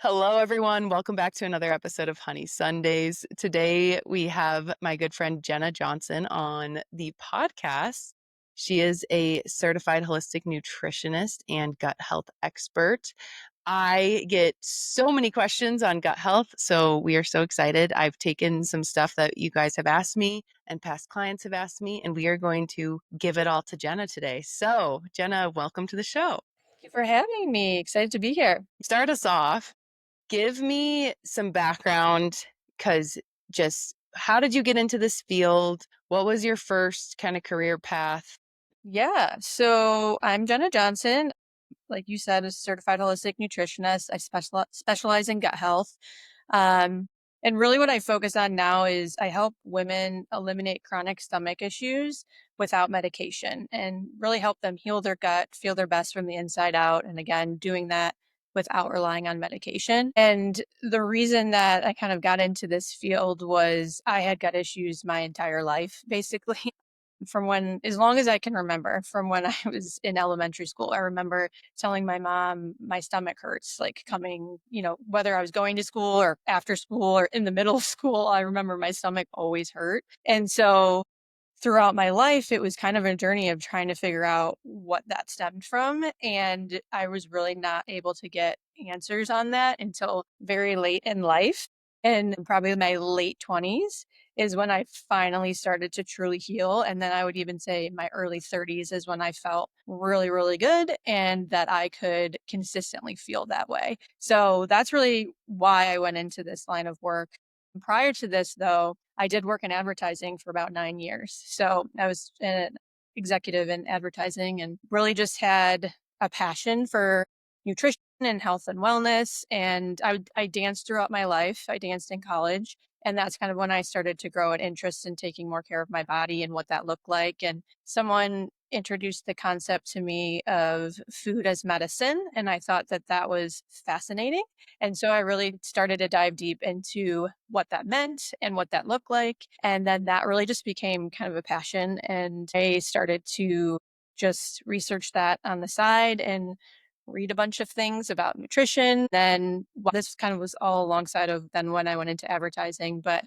Hello, everyone. Welcome back to another episode of Honey Sundays. Today, we have my good friend Jenna Johnson on the podcast. She is a certified holistic nutritionist and gut health expert. I get so many questions on gut health, so we are so excited. I've taken some stuff that you guys have asked me and past clients have asked me, and we are going to give it all to Jenna today. So, Jenna, welcome to the show. Thank you for having me. Excited to be here. Start us off. Give me some background because just how did you get into this field? What was your first kind of career path? Yeah. So I'm Jenna Johnson. Like you said, a certified holistic nutritionist. I specialize in gut health. Um, and really what I focus on now is I help women eliminate chronic stomach issues without medication and really help them heal their gut, feel their best from the inside out. And again, doing that without relying on medication. And the reason that I kind of got into this field was I had gut issues my entire life, basically. From when as long as I can remember, from when I was in elementary school. I remember telling my mom my stomach hurts, like coming, whether I was going to school or after school or in the middle of school, I remember my stomach always hurt. And so throughout my life, it was kind of a journey of trying to figure out what that stemmed from. And I was really not able to get answers on that until very late in life. And probably my late 20s is when I finally started to truly heal. And then I would even say my early 30s is when I felt really, really good and that I could consistently feel that way. So that's really why I went into this line of work. Prior to this, though, I did work in advertising for about 9 years. So I was an executive in advertising and really just had a passion for nutrition and health and wellness. And I danced throughout my life. I danced in college. And that's kind of when I started to grow an interest in taking more care of my body and what that looked like. And someone introduced the concept to me of food as medicine. And I thought that that was fascinating. And so I really started to dive deep into what that meant and what that looked like. And then that really just became kind of a passion. And I started to just research that on the side and read a bunch of things about nutrition. Then this kind of was all alongside of then when I went into advertising, but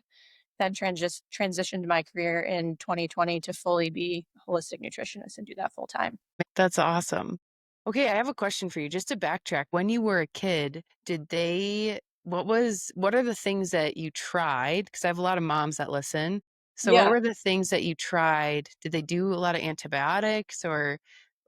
then transitioned my career in 2020 to fully be a holistic nutritionist and do that full time. That's awesome. Okay, I have a question for you. Just to backtrack, when you were a kid, what are the things that you tried? Because I have a lot of moms that listen. So what Yeah. were the things that you tried? Did they do a lot of antibiotics or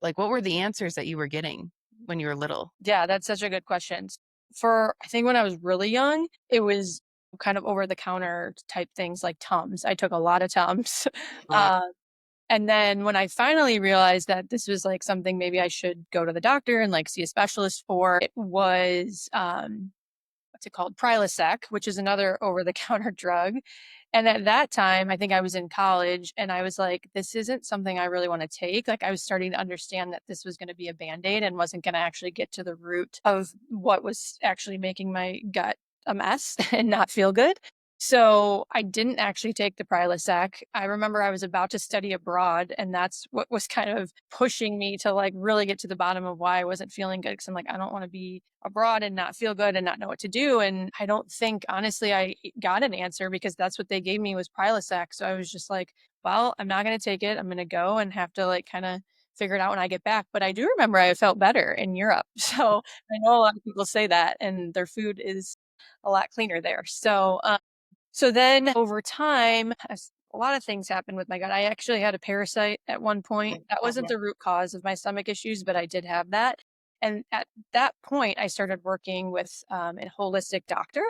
like what were the answers that you were getting when you were little? Yeah, that's such a good question. For I think when I was really young, it was kind of over the counter type things like Tums. I took a lot of Tums. Uh, Uh, and then when I finally realized that this was like something maybe I should go to the doctor and like see a specialist for, it was what's it called? Prilosec, which is another over the counter drug. And at that time, I think I was in college and I was like, this isn't something I really want to take. Like I was starting to understand that this was going to be a band-aid and wasn't going to actually get to the root of what was actually making my gut a mess and not feel good. So I didn't actually take the Prilosec. I remember I was about to study abroad, and that's what was kind of pushing me to like really get to the bottom of why I wasn't feeling good. Cause I'm like, I don't want to be abroad and not feel good and not know what to do. And I don't think honestly I got an answer because that's what they gave me was Prilosec. So I was just like, well, I'm not going to take it. I'm going to go and have to like kind of figure it out when I get back. But I do remember I felt better in Europe. So I know a lot of people say that and their food is a lot cleaner there. So then over time, as a lot of things happened with my gut. I actually had a parasite at one point. That wasn't the root cause of my stomach issues, but I did have that. And at that point, I started working with a holistic doctor.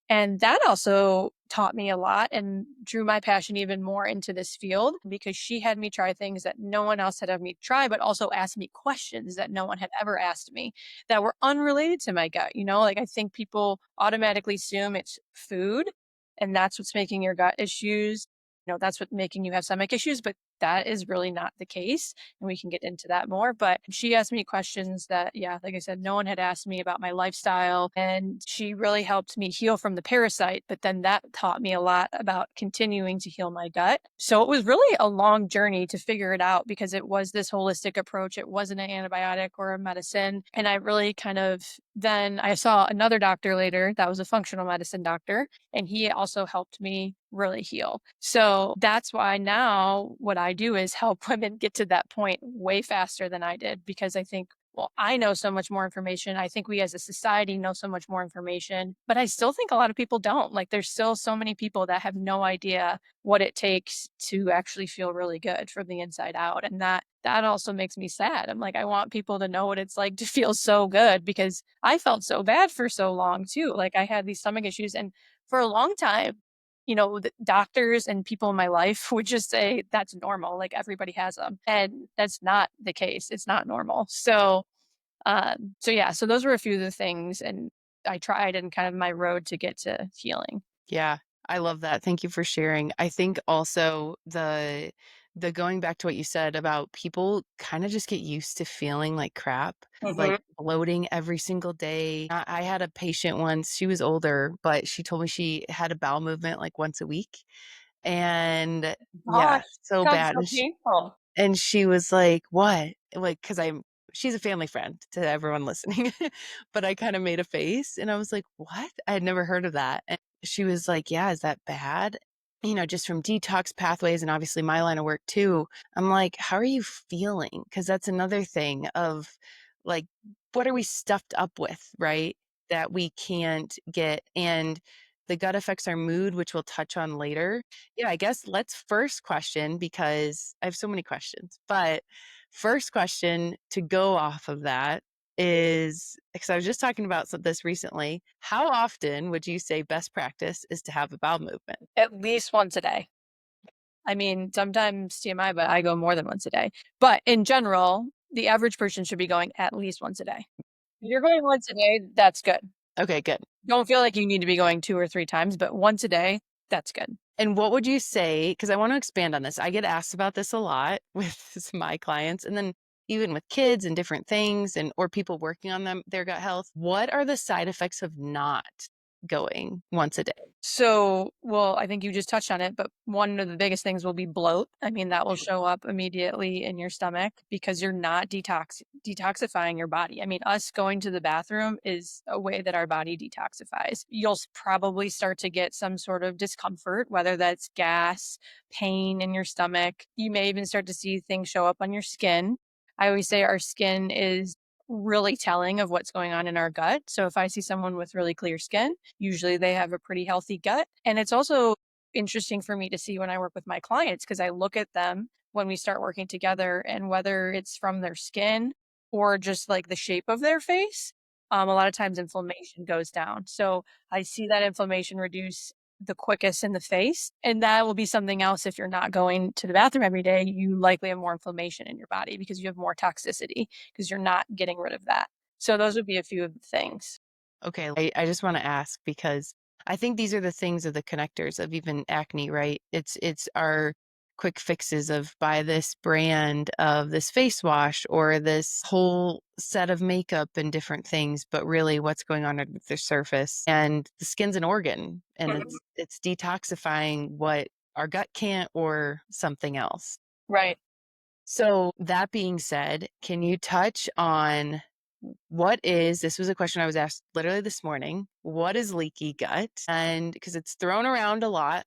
And that also taught me a lot and drew my passion even more into this field because she had me try things that no one else had me try, but also asked me questions that no one had ever asked me that were unrelated to my gut. Like I think people automatically assume it's food and that's what's making your gut issues. That's what making you have stomach issues. But that is really not the case. And we can get into that more. But she asked me questions that, yeah, like I said, no one had asked me about my lifestyle. And she really helped me heal from the parasite. But then that taught me a lot about continuing to heal my gut. So it was really a long journey to figure it out because it was this holistic approach. It wasn't an antibiotic or a medicine. And I really kind of then I saw another doctor later that was a functional medicine doctor, and he also helped me really heal. So that's why now what I do is help women get to that point way faster than I did because I think, well, I know so much more information. I think we as a society know so much more information, but I still think a lot of people don't. Like, there's still so many people that have no idea what it takes to actually feel really good from the inside out. And that also makes me sad. I'm like, I want people to know what it's like to feel so good because I felt so bad for so long too. Like, I had these stomach issues, and for a long time, the doctors and people in my life would just say that's normal, like everybody has them. And that's not the case. It's not normal. So yeah, so those were a few of the things, and I tried and kind of my road to get to healing. Yeah, I love that. Thank you for sharing. I think also the going back to what you said about people kind of just get used to feeling like crap, like Mhm. bloating every single day. I had a patient once, she was older, but she told me she had a bowel movement like once a week. And yeah, Gosh, so sounds bad. so painful. And she was like, "What?" Like, because 'cause I'm she's a family friend to everyone listening, but I kinda made a face, and I was like, "What?" I had never heard of that, and she was like, "Yeah, is that bad?" Just from detox pathways and obviously my line of work too. I'm like, "How are you feeling?" Because that's another thing of, like, what are we stuffed up with, right? That we can't get, and the gut affects our mood, which we'll touch on later. Yeah, I guess let's first question, because I have so many questions. But first question to go off of that is, because I was just talking about this recently. How often would you say best practice is to have a bowel movement? At least once a day. I mean, sometimes TMI, but I go more than once a day. But in general, the average person should be going at least once a day. If you're going once a day, that's good. Okay, good. Don't feel like you need to be going 2 or 3 times, but once a day, that's good. And what would you say? Because I want to expand on this. I get asked about this a lot with my clients, and then even with kids and different things, and or people working on their gut health. What are the side effects of not going once a day? So, well, I think you just touched on it, but one of the biggest things will be bloat. I mean, that will Mhm. show up immediately in your stomach because you're not detoxifying your body. I mean, us going to the bathroom is a way that our body detoxifies. You'll probably start to get some sort of discomfort, whether that's gas, pain in your stomach. You may even start to see things show up on your skin. I always say our skin is really telling of what's going on in our gut. So if I see someone with really clear skin, usually they have a pretty healthy gut. And it's also interesting for me to see when I work with my clients because I look at them when we start working together and whether it's from their skin or just like the shape of their face, a lot of times inflammation goes down. So I see that inflammation reduce the quickest in the face. And that will be something else if you're not going to the bathroom every day, you likely have more inflammation in your body because you have more toxicity because you're not getting rid of that. So those would be a few of the things. Okay, I just want to ask, because I think these are the things of the connectors of even acne, right? It's our quick fixes of buy this brand of this face wash or this whole set of makeup and different things, but really what's going on under the surface. And the skin's an organ, and Mhm. it's detoxifying what our gut can't, or something else. Right. So that being said, can you touch on what is this was a question I was asked literally this morning. What is leaky gut? And because it's thrown around a lot.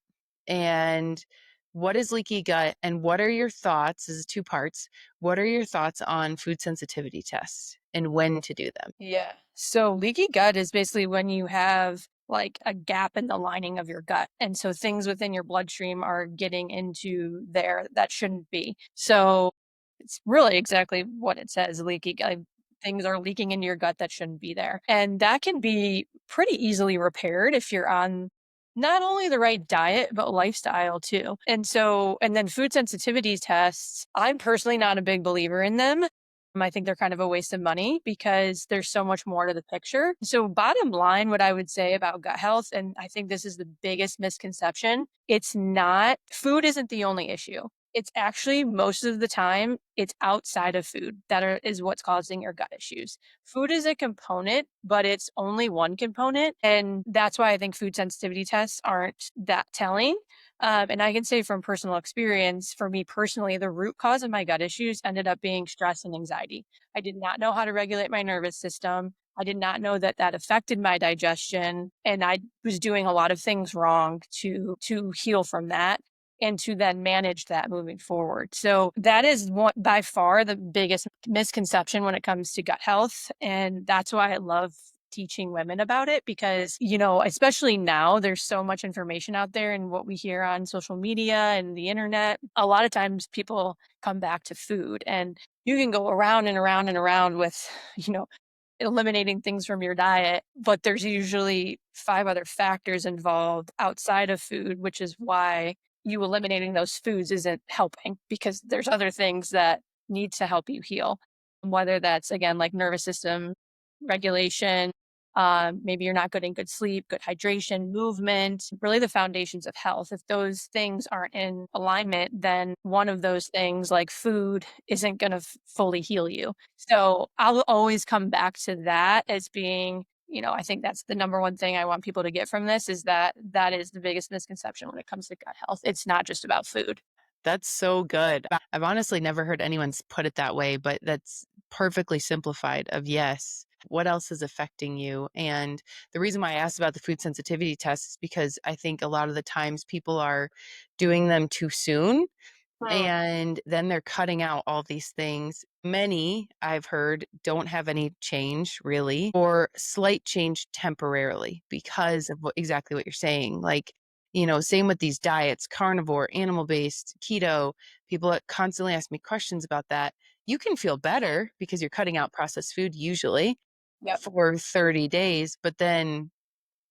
And what is leaky gut? And what are your thoughts? This is two parts. What are your thoughts on food sensitivity tests and when to do them? Yeah. So leaky gut is basically when you have like a gap in the lining of your gut. And so things within your bloodstream are getting into there that shouldn't be. So it's really exactly what it says leaky gut. Things are leaking into your gut that shouldn't be there. And that can be pretty easily repaired if you're on not only the right diet, but lifestyle too. And then food sensitivity tests, I'm personally not a big believer in them. I think they're kind of a waste of money because there's so much more to the picture. So, bottom line, what I would say about gut health, and I think this is the biggest misconception, it's not food isn't the only issue. It's actually most of the time, it's outside of food that is what's causing your gut issues. Food is a component, but it's only one component. And that's why I think food sensitivity tests aren't that telling. And I can say from personal experience, for me personally, the root cause of my gut issues ended up being stress and anxiety. I did not know how to regulate my nervous system. I did not know that that affected my digestion, and I was doing a lot of things wrong to heal from that and to then manage that moving forward. So that is what by far the biggest misconception when it comes to gut health. And that's why I love teaching women about it because, especially now there's so much information out there and what we hear on social media and the internet. A lot of times people come back to food and you can go around and around and around with, you know, eliminating things from your diet, but there's usually 5 other factors involved outside of food, which is why you eliminating those foods isn't helping because there's other things that need to help you heal. Whether that's again like nervous system regulation, maybe you're not getting good sleep, good hydration, movement, really the foundations of health. If those things aren't in alignment, then one of those things, like food, isn't going to fully heal you. So I'll always come back to that as being, I think that's the number one thing I want people to get from this is that that is the biggest misconception when it comes to gut health. It's not just about food. That's so good. I've honestly never heard anyone's put it that way, but that's perfectly simplified of yes, what else is affecting you? And the reason why I asked about the food sensitivity tests is because I think a lot of the times people are doing them too soon Mm. and then they're cutting out all these things. Many, I've heard, don't have any change really, or slight change temporarily because of exactly what you're saying. Like, same with these diets, carnivore, animal based, keto. People that constantly ask me questions about that. You can feel better because you're cutting out processed food usually Yep. for 30 days, but then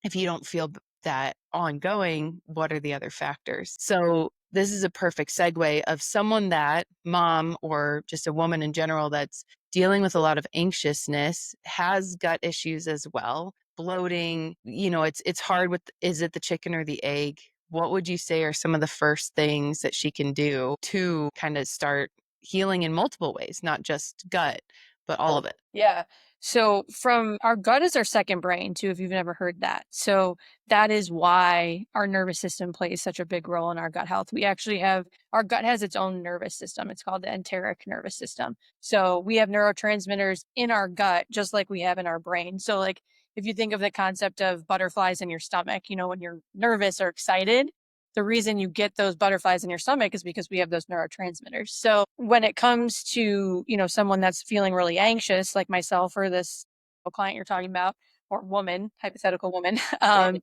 if you don't feel that ongoing, what are the other factors? So this is a perfect segue of someone that mom or just a woman in general that's dealing with a lot of anxiousness, has gut issues as well, bloating, it's hard with is it the chicken or the egg? What would you say are some of the first things that she can do to kind of start healing in multiple ways, not just gut, but all of it? Yeah. So from our gut is our second brain too, if you've never heard that. So that is why our nervous system plays such a big role in our gut health. We actually have our gut has its own nervous system. It's called the enteric nervous system. So we have neurotransmitters in our gut just like we have in our brain. So like if you think of the concept of butterflies in your stomach, when you're nervous or excited, the reason you get those butterflies in your stomach is because we have those neurotransmitters. So when it comes to, someone that's feeling really anxious, like myself or this client you're talking about, or woman, hypothetical woman, Right.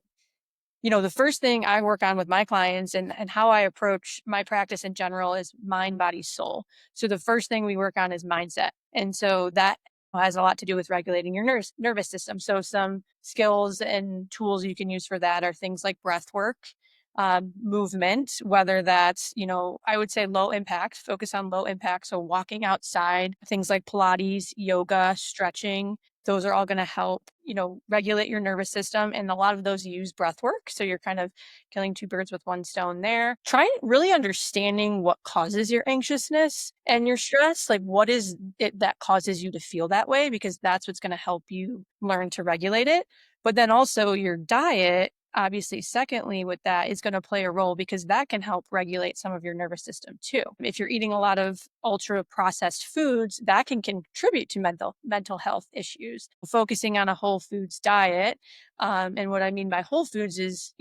the first thing I work on with my clients and how I approach my practice in general is mind, body, soul. So the first thing we work on is mindset. And so that has a lot to do with regulating your nervous system. So some skills and tools you can use for that are things like breath work, movement, whether that's, I would say low impact, focus on low impact. So walking outside, things like Pilates, yoga, stretching, those are all going to help, regulate your nervous system. And a lot of those use breath work. So you're kind of killing two birds with one stone there. Try really understanding what causes your anxiousness and your stress. Like, what is it that causes you to feel that way? Because that's what's going to help you learn to regulate it. But then also your diet, obviously, secondly, with that is going to play a role because that can help regulate some of your nervous system too. If you're eating a lot of ultra processed foods, that can contribute to mental health issues. Focusing on a whole foods diet, and what I mean by whole foods is,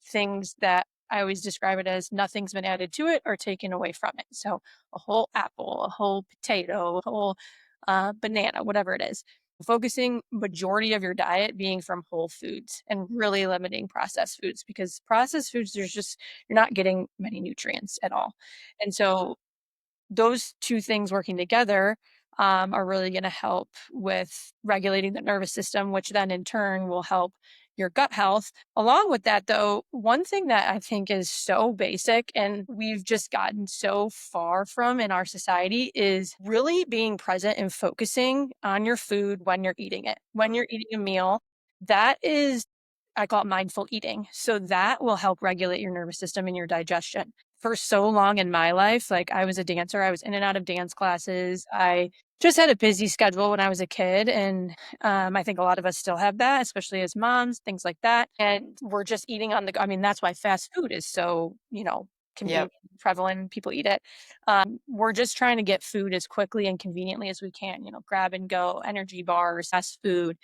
things that I always describe it as nothing's been added to it or taken away from it. So a whole apple, a whole potato, a whole banana, whatever it is, focusing majority of your diet being from whole foods and really limiting processed foods because processed foods you're not getting many nutrients at all. And so those two things working together are really going to help with regulating the nervous system, which then in turn will help your gut health. Along with that, though, one thing that I think is so basic and we've just gotten so far from in our society is really being present and focusing on your food when you're eating it. When you're eating a meal, that is, I call it mindful eating. So that will help regulate your nervous system and your digestion. for so long in my life, like, I was a dancer, I was in and out of dance classes, I just had a busy schedule when I was a kid, and, I think a lot of us still have that, especially as moms, things like that, and we're just eating on the go. I mean, that's why fast food is so, Yep. convenient, prevalent, people eat it. We're just trying to get food as quickly and conveniently as we can, grab and go, energy bars, fast food,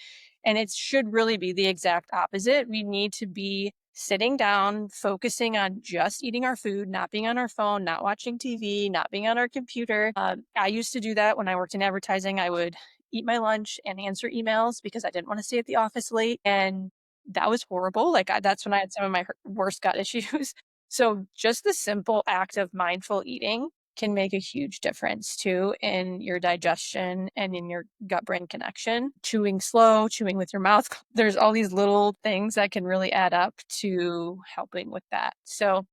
and it should really be the exact opposite. We need to be sitting down, focusing on just eating our food, not being on our phone, not watching TV, not being on our computer. I used to do that when I worked in advertising. I would eat my lunch and answer emails because I didn't want to stay at the office late. And that was horrible. That's when I had some of my worst gut issues. So, just the simple act of mindful eating can make a huge difference too in your digestion and in your gut brain connection. Chewing slow, chewing with your mouth. There's all these little things that can really add up to helping with that. So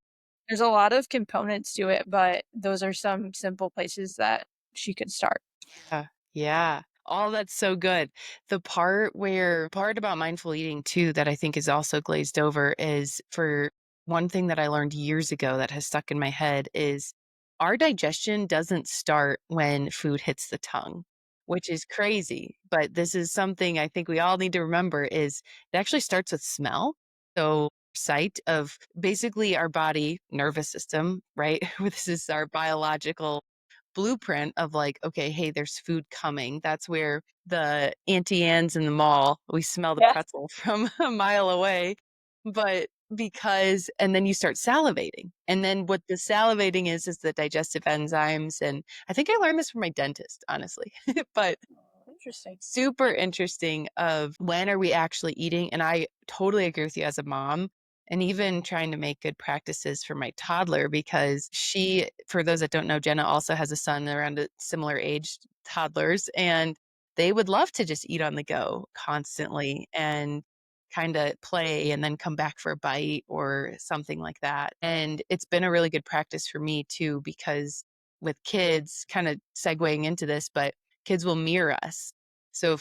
there's a lot of components to it, but those are some simple places that she could start. Yeah. Yeah. All that's so good. The part about mindful eating too that I think is also glazed over is for one thing that I learned years ago that has stuck in my head is our digestion doesn't start when food hits the tongue, which is crazy. But this is something I think we all need to remember is it actually starts with smell. So sight of basically our body nervous system, right? This is our biological blueprint of like, okay, hey, there's food coming. That's where the Auntie Anne's in the mall, we smell the Yeah. pretzel from a mile away. But because, and then you start salivating. And then what the salivating is the digestive enzymes. And I think I learned this from my dentist, honestly. But Interesting. super interesting of when are we actually eating, and I totally agree with you as a mom, and even trying to make good practices for my toddler because she, for those that don't know, Jenna also has a son around a similar age, toddlers, and they would love to just eat on the go constantly and kind of play and then come back for a bite or something like that. And it's been a really good practice for me too because with kids, kind of segueing into this, but kids will mirror us. So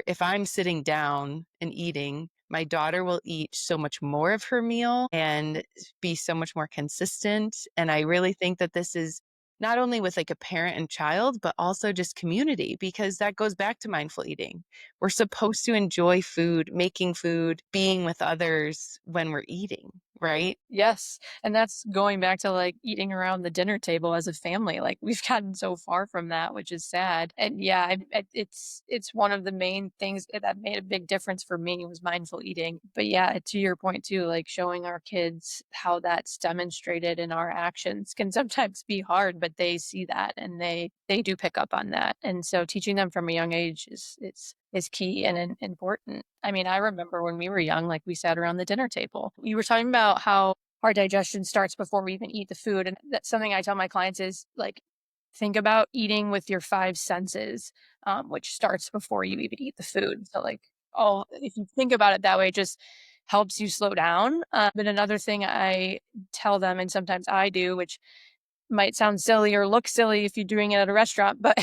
if I'm sitting down and eating, my daughter will eat so much more of her meal and be so much more consistent. And I really think that this is not only with like a parent and child, but also just community, because that goes back to mindful eating. We're supposed to enjoy food, making food, being with others when we're eating, right? Yes, and that's going back to, like, eating around the dinner table as a family, like, we've gotten so far from that, which is sad, and yeah, it's one of the main things that made a big difference for me was mindful eating, but yeah, to your point too, like, showing our kids how that's demonstrated in our actions can sometimes be hard, but they see that and they do pick up on that, and so teaching them from a young age is key and important. I mean, I remember when we were young, like, we sat around the dinner table. We were talking about how our digestion starts before we even eat the food. And that's something I tell my clients is like, think about eating with your five senses, which starts before you even eat the food. So, like, if you think about it that way, it just helps you slow down. But another thing I tell them, and sometimes I do, which might sound silly or look silly if you're doing it at a restaurant, but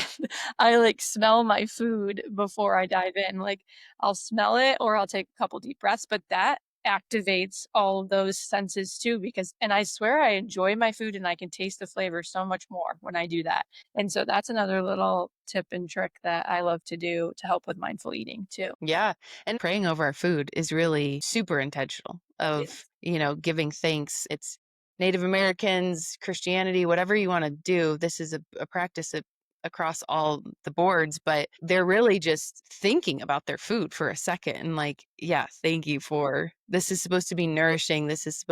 I like smell my food before I dive in. Like I'll smell it or I'll take a couple deep breaths, but that activates all of those senses too and I swear I enjoy my food and I can taste the flavor so much more when I do that. And so that's another little tip and trick that I love to do to help with mindful eating too. Yeah. And praying over our food is really super intentional of, Yes. giving thanks. It's Native Americans, Christianity, whatever you want to do. This is a practice across all the boards, but they're really just thinking about their food for a second and like, yeah, thank you for this is supposed to be nourishing. This is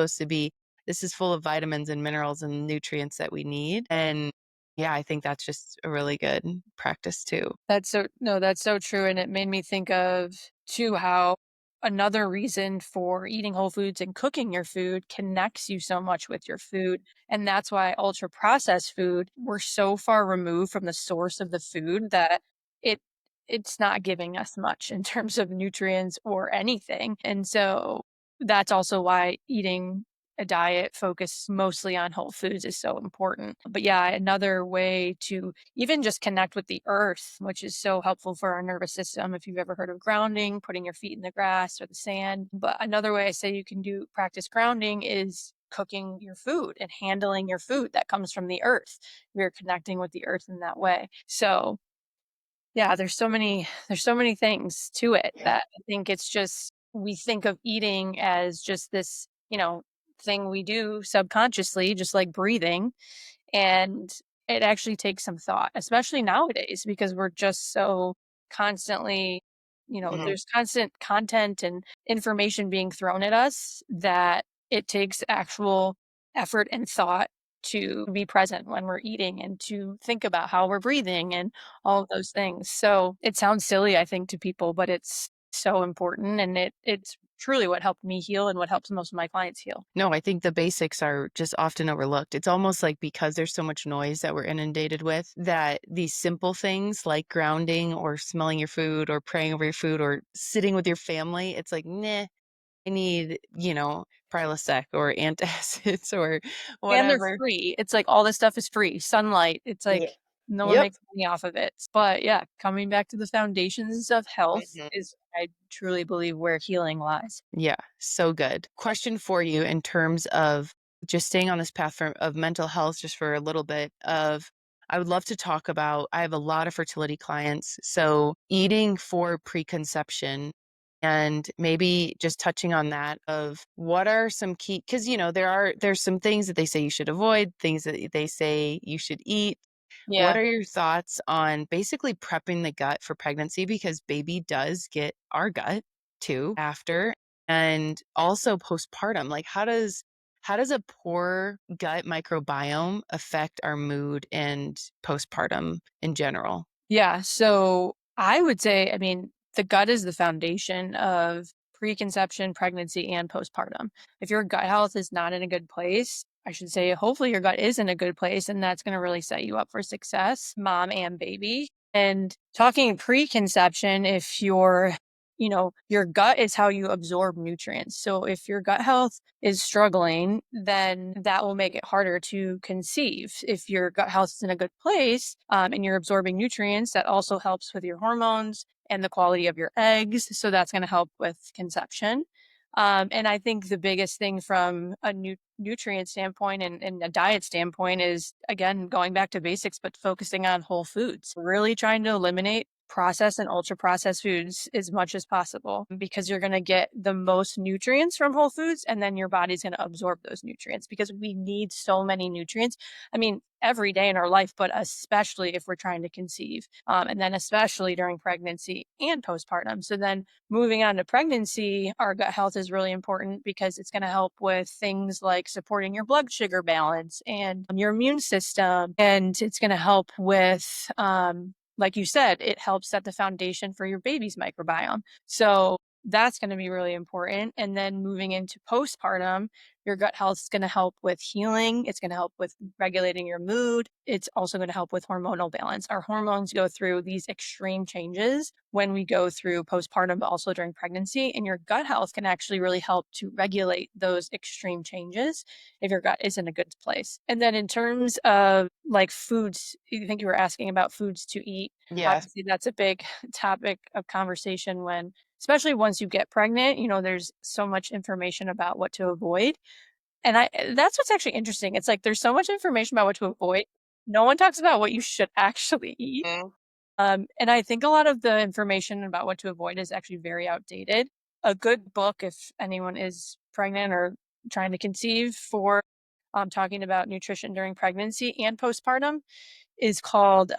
full of vitamins and minerals and nutrients that we need. And yeah, I think that's just a really good practice too. That's so no, that's so true, and it made me think of too how another reason for eating whole foods and cooking your food connects you so much with your food, and that's why ultra processed food, we're so far removed from the source of the food that it it's not giving us much in terms of nutrients or anything, and so that's also why eating a diet focused mostly on whole foods is so important. But yeah, another way to even just connect with the earth, which is so helpful for our nervous system. If you've ever heard of grounding, putting your feet in the grass or the sand. But another way I say you can do practice grounding is cooking your food and handling your food that comes from the earth. You're connecting with the earth in that way. So, yeah, there's so many things to it that I think it's just we think of eating as just this, thing we do subconsciously, just like breathing, and it actually takes some thought, especially nowadays, because we're just so constantly, Mhm. there's constant content and information being thrown at us that it takes actual effort and thought to be present when we're eating and to think about how we're breathing and all of those things. So it sounds silly, I think, to people, but it's so important, and it's truly what helped me heal and what helps most of my clients heal. No, I think the basics are just often overlooked. It's almost like because there's so much noise that we're inundated with, that these simple things like grounding or smelling your food or praying over your food or sitting with your family, it's like, nah, I need, Prilosec or antacids or And they're whatever. free. It's like all this stuff is free. Sunlight, it's Yeah. like no one Yep. makes money off of it. But yeah, coming back to the foundations of health Mhm. is, I truly believe, where healing lies. Yeah, so good. Question for you in terms of just staying on this path of mental health just for a little bit of I would love to talk about I have a lot of fertility clients, so eating for preconception and maybe just touching on that of what are some key because there's some things that they say you should avoid, things that they say you should eat. What Yeah. are your thoughts on basically prepping the gut for pregnancy? Because baby does get our gut too after, and also postpartum. Like, how does a poor gut microbiome affect our mood and postpartum in general? Yeah, so I would say, I mean, the gut is the foundation of preconception, pregnancy, and postpartum. If your gut health is not in a good place, I should say, hopefully your gut is in a good place, and that's going to really set you up for success, mom and baby. And talking preconception, if your gut is how you absorb nutrients. So if your gut health is struggling, then that will make it harder to conceive. If your gut health is in a good place, and you're absorbing nutrients, that also helps with your hormones and the quality of your eggs. So that's going to help with conception. And I think the biggest thing from a nutrient standpoint and a diet standpoint is, again, going back to basics, but focusing on whole foods, really trying to eliminate processed and ultra processed foods as much as possible because you're going to get the most nutrients from whole foods, and then your body's going to absorb those nutrients because we need so many nutrients. I mean, every day in our life, but especially if we're trying to conceive, and then especially during pregnancy and postpartum. So then moving on to pregnancy, our gut health is really important because it's going to help with things like supporting your blood sugar balance and your immune system. And it's going to help with, like you said, it helps set the foundation for your baby's microbiome. So that's going to be really important. And then moving into postpartum, your gut health is going to help with healing. It's going to help with regulating your mood. It's also going to help with hormonal balance. Our hormones go through these extreme changes when we go through postpartum, but also during pregnancy. And your gut health can actually really help to regulate those extreme changes if your gut is in a good place. And then in terms of like foods, you think you were asking about foods to eat. Yes. Obviously, that's a big topic of conversation when, especially once you get pregnant, there's so much information about what to avoid. And that's what's actually interesting. It's like there's so much information about what to avoid. No one talks about what you should actually eat. Mm. And I think a lot of the information about what to avoid is actually very outdated. A good book, if anyone is pregnant or trying to conceive, for talking about nutrition during pregnancy and postpartum, is called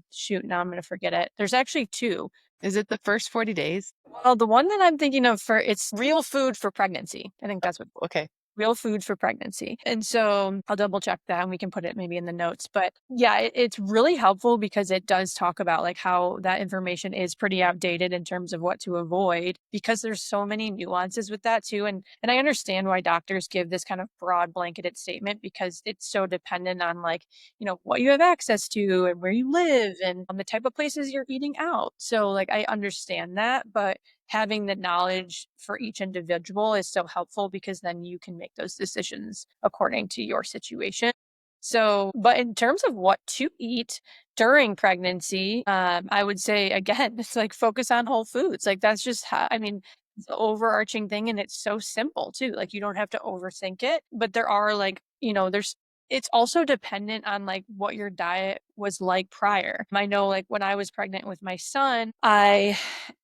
shoot, now I'm going to forget it. There's actually two. Is it the first 40 days? Well, the one that I'm thinking of, for it's Real Food for Pregnancy. I think that's what. Okay. Real Food for Pregnancy. And so I'll double check that and we can put it maybe in the notes. But yeah, it's really helpful because it does talk about like how that information is pretty outdated in terms of what to avoid because there's so many nuances with that too. And I understand why doctors give this kind of broad blanketed statement because it's so dependent on like, what you have access to and where you live and on the type of places you're eating out. So like I understand that, but having the knowledge for each individual is so helpful because then you can make those decisions according to your situation. So, but in terms of what to eat during pregnancy, I would say again, it's like focus on whole foods. Like that's just how, I mean, the overarching thing, and it's so simple too. Like, you don't have to overthink it, but there are like, there's it's also dependent on like what your diet was like prior. I know like when I was pregnant with my son, I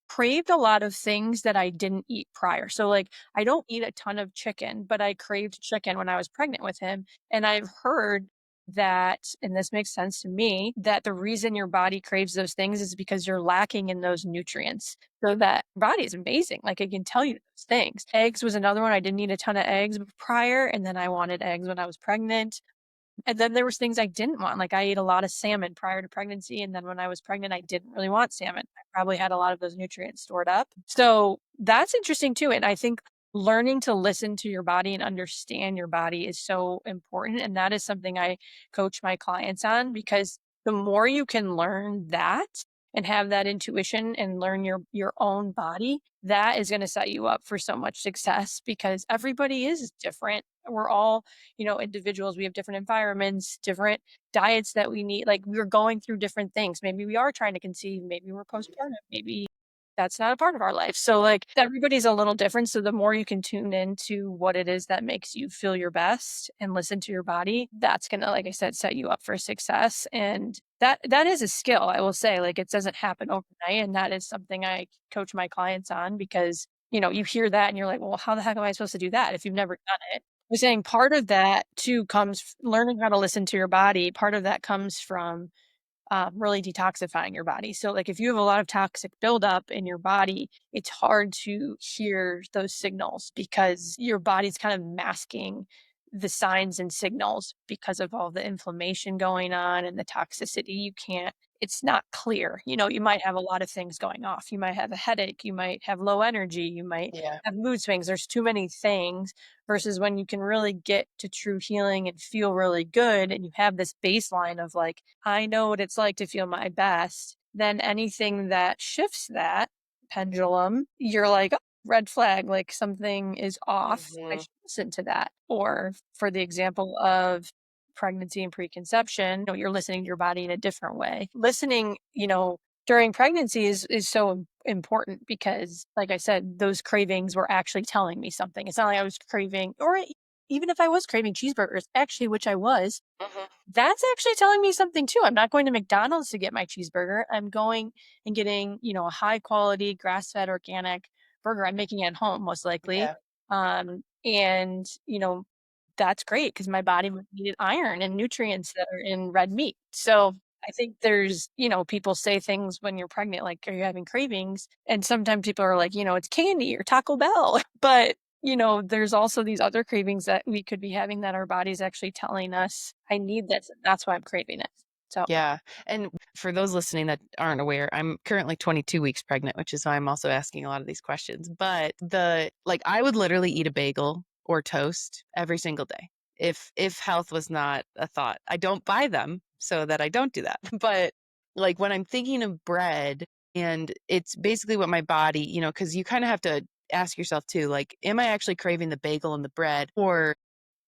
craved a lot of things that I didn't eat prior. So like I don't eat a ton of chicken, but I craved chicken when I was pregnant with him. And I've heard that, and this makes sense to me, that the reason your body craves those things is because you're lacking in those nutrients. So that body is amazing. Like it can tell you those things. Eggs was another one. I didn't eat a ton of eggs prior, and then I wanted eggs when I was pregnant. And then there was things I didn't want, like, I ate a lot of salmon prior to pregnancy, and then when I was pregnant, I didn't really want salmon. I probably had a lot of those nutrients stored up. So, that's interesting too, and I think learning to listen to your body and understand your body is so important, and that is something I coach my clients on, because the more you can learn that and have that intuition and learn your own body, that is gonna set you up for so much success, because everybody is different. We're all, individuals. We have different environments, different diets that we need. Like, we're going through different things. Maybe we are trying to conceive, maybe we're postpartum, maybe that's not a part of our life. So like everybody's a little different. So the more you can tune into what it is that makes you feel your best and listen to your body, that's gonna, like I said, set you up for success. And that is a skill, I will say. Like, it doesn't happen overnight. And that is something I coach my clients on, because you hear that and you're like, well, how the heck am I supposed to do that if you've never done it? We're saying part of that too comes learning how to listen to your body. Part of that comes from really detoxifying your body. So, like, if you have a lot of toxic buildup in your body, it's hard to hear those signals because your body's kind of masking the signs and signals because of all the inflammation going on and the toxicity. It's not clear. You might have a lot of things going off. You might have a headache. You might have low energy. You might Yeah. have mood swings. There's too many things versus when you can really get to true healing and feel really good and you have this baseline of like, I know what it's like to feel my best, then anything that shifts that pendulum, you're like, "Oh, red flag, like something is off. I Mhm. should listen to that." Or for the example of pregnancy and preconception, you're listening to your body in a different way. Listening, during pregnancy is so important because, like I said, those cravings were actually telling me something. It's not like I was craving, or even if I was craving cheeseburgers, actually, which I was, Mhm. that's actually telling me something too. I'm not going to McDonald's to get my cheeseburger. I'm going and getting, a high quality grass fed organic burger. I'm making it at home, most likely. Yeah. And, that's great because my body needed iron and nutrients that are in red meat. So I think there's, people say things when you're pregnant, like, are you having cravings? And sometimes people are like, it's candy or Taco Bell. But there's also these other cravings that we could be having that our body's actually telling us, I need this. And that's why I'm craving it. So, Yeah. And for those listening that aren't aware, I'm currently 22 weeks pregnant, which is why I'm also asking a lot of these questions. But I would literally eat a bagel or toast every single day if health was not a thought. I don't buy them so that I don't do that. But like when I'm thinking of bread, and it's basically what my body, because you kind of have to ask yourself too, like, am I actually craving the bagel and the bread, or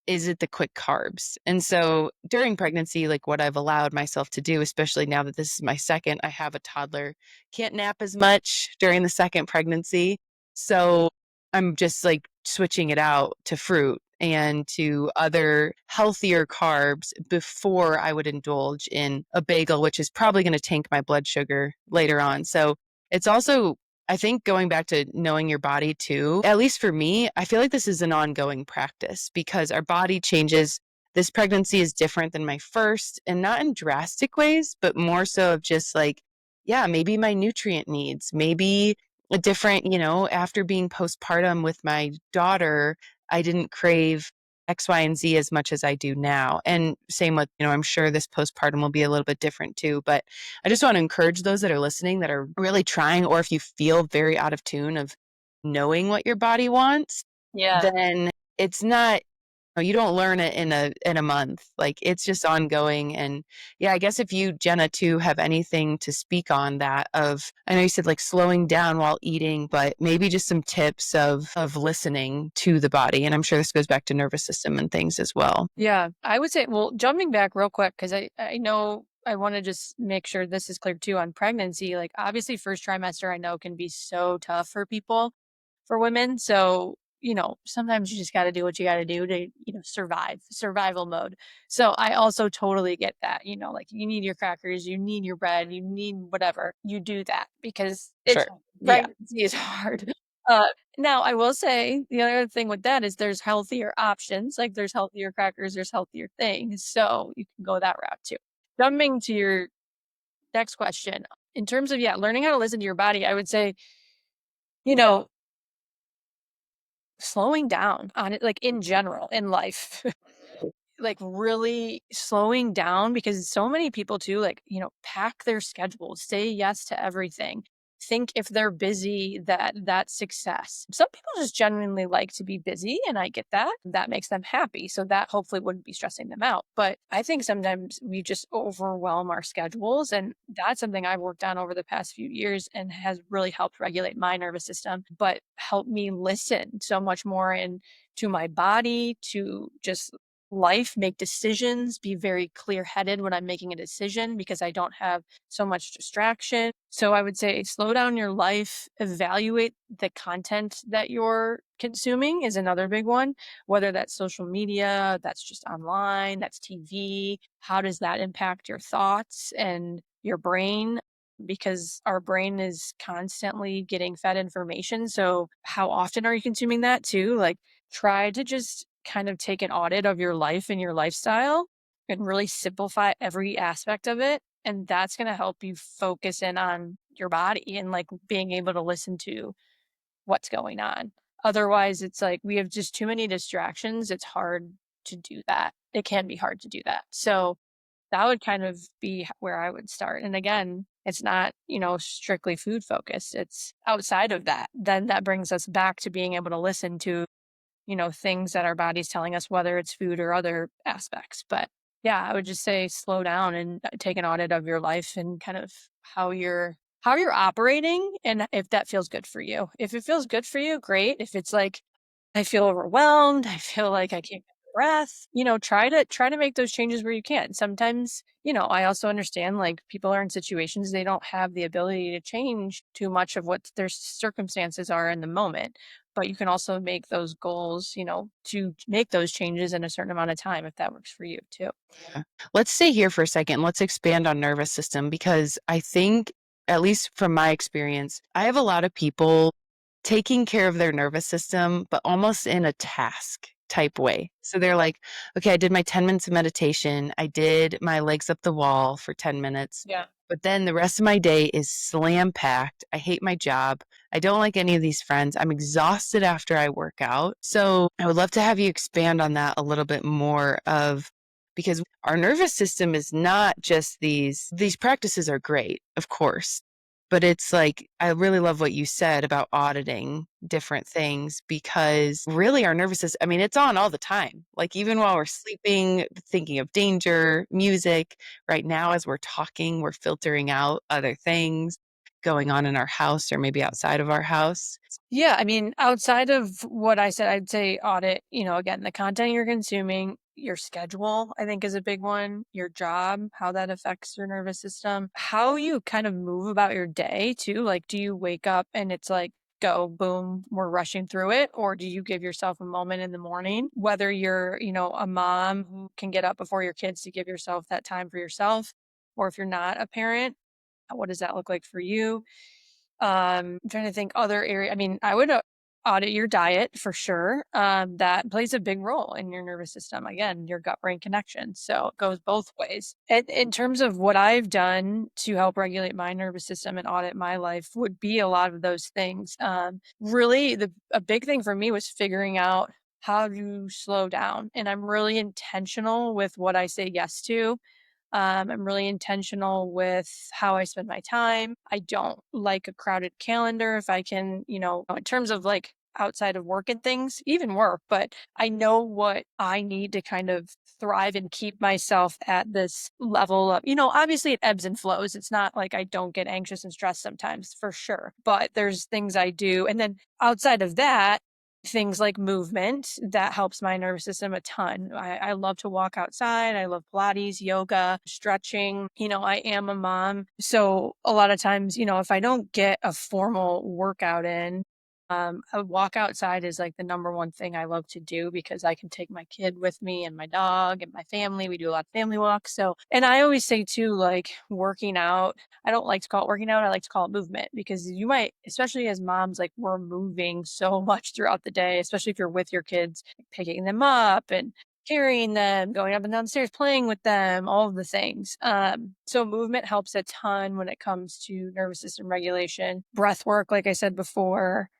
is it the quick carbs? And so during pregnancy, like what I've allowed myself to do, especially now that this is my second, I have a toddler, can't nap as much during the second pregnancy. So I'm just like switching it out to fruit and to other healthier carbs before I would indulge in a bagel, which is probably going to tank my blood sugar later on. So it's also, I think, going back to knowing your body too, at least for me, I feel like this is an ongoing practice because our body changes. This pregnancy is different than my first, and not in drastic ways, but more so of just like, yeah, maybe my nutrient needs, maybe a different, after being postpartum with my daughter, I didn't crave X, Y, and Z as much as I do now. And same with, I'm sure this postpartum will be a little bit different too. But I just want to encourage those that are listening that are really trying, or if you feel very out of tune of knowing what your body wants, yeah. then it's not, you don't learn it in a month. Like it's just ongoing. And yeah, I guess if you, Jenna, too, have anything to speak on that of, I know you said like slowing down while eating, but maybe just some tips of listening to the body. And I'm sure this goes back to nervous system and things as well. Yeah, I would say, well, jumping back real quick, because I know I want to just make sure this is clear too on pregnancy. Like, obviously, first trimester, I know can be so tough for people. for women. So, sometimes you just got to do what you got to do to, survival mode. So I also totally get that, like you need your crackers, you need your bread, you need whatever, you do that because it's Sure. hard. Yeah. Pregnancy is hard. Uh, Now I will say the other thing with that is there's healthier options. Like there's healthier crackers, there's healthier things. So you can go that route too. Jumping to your next question, in terms of, yeah, learning how to listen to your body, I would say, you know, slowing down on it, like in general in life. Like really slowing down because so many people too, like, pack their schedules, say yes to everything. Think if they're busy that that's success. Some people just genuinely like to be busy, and I get that. That makes them happy. So that hopefully wouldn't be stressing them out. But I think sometimes we just overwhelm our schedules. And that's something I've worked on over the past few years and has really helped regulate my nervous system, but help me listen so much more and to my body, to just life, make decisions, be very clear headed when I'm making a decision because I don't have so much distraction. So I would say slow down your life, evaluate the content that you're consuming is another big one, whether that's social media, that's just online, that's TV. How does that impact your thoughts and your brain? Because our brain is constantly getting fed information. So, how often are you consuming that too? Like, try to just kind of take an audit of your life and your lifestyle and really simplify every aspect of it. And that's going to help you focus in on your body and like being able to listen to what's going on. Otherwise, it's like we have just too many distractions. It's hard to do that. It can be hard to do that. So that would kind of be where I would start. And again, it's not, strictly food focused. It's outside of that. Then that brings us back to being able to listen to things that our body's telling us, whether it's food or other aspects. But yeah, I would just say slow down and take an audit of your life and kind of how you're operating and if that feels good for you. If it feels good for you, great. If it's like I feel overwhelmed, I feel like I can't get a breath, try to make those changes where you can. Sometimes, I also understand like people are in situations they don't have the ability to change too much of what their circumstances are in the moment. But you can also make those goals, to make those changes in a certain amount of time if that works for you too. Yeah. Let's stay here for a second. Let's expand on nervous system because I think, at least from my experience, I have a lot of people taking care of their nervous system, but almost in a task type way. So they're like, okay, I did my 10 minutes of meditation. I did my legs up the wall for 10 minutes. Yeah. But then the rest of my day is slam packed. I hate my job. I don't like any of these friends. I'm exhausted after I work out. So I would love to have you expand on that a little bit more of because our nervous system is not just these practices are great, of course. But it's like I really love what you said about auditing different things because really our nervous system, I mean, it's on all the time. Like even while we're sleeping, thinking of danger, music, right now as we're talking, we're filtering out other things going on in our house or maybe outside of our house. Yeah, I mean, outside of what I said, I'd say audit, again, the content you're consuming, your schedule, I think is a big one, your job, how that affects your nervous system, how you kind of move about your day too. Like, do you wake up and it's like, go, boom, we're rushing through it? Or do you give yourself a moment in the morning? Whether you're, a mom who can get up before your kids to give yourself that time for yourself, or if you're not a parent, what does that look like for you? I'm trying to think other area. I mean, I would audit your diet for sure. That plays a big role in your nervous system. Again, your gut brain connection. So it goes both ways. And in terms of what I've done to help regulate my nervous system and audit my life, would be a lot of those things. Really, a big thing for me was figuring out how to slow down. And I'm really intentional with what I say yes to. I'm really intentional with how I spend my time. I don't like a crowded calendar if I can, in terms of like outside of work and things, even work, but I know what I need to kind of thrive and keep myself at this level of, obviously it ebbs and flows. It's not like I don't get anxious and stressed sometimes for sure, but there's things I do. And then outside of that, things like movement that helps my nervous system a ton. I love to walk outside. I love Pilates, yoga, stretching. I am a mom. So a lot of times, if I don't get a formal workout in, A walk outside is like the number one thing I love to do because I can take my kid with me and my dog and my family. We do a lot of family walks. So, and I always say too, like working out, I don't like to call it working out. I like to call it movement because you might, especially as moms, like we're moving so much throughout the day, especially if you're with your kids, like, picking them up and carrying them, going up and down the stairs, playing with them, all of the things. So movement helps a ton when it comes to nervous system regulation, breath work, like I said before,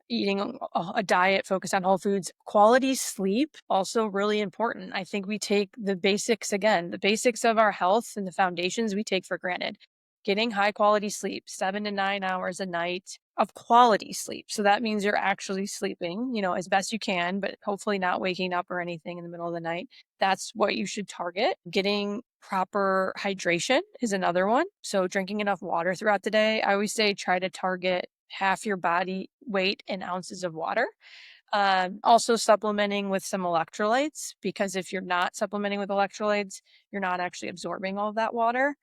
eating a diet focused on whole foods, quality sleep, also really important. I think we take the basics again, the basics of our health and the foundations we take for granted. Getting high quality sleep, 7 to 9 hours a night of quality sleep. So that means you're actually sleeping, as best you can, but hopefully not waking up or anything in the middle of the night. That's what you should target. Getting proper hydration is another one. So drinking enough water throughout the day. I always say try to target half your body weight in ounces of water. Also supplementing with some electrolytes, because if you're not supplementing with electrolytes, you're not actually absorbing all of that water.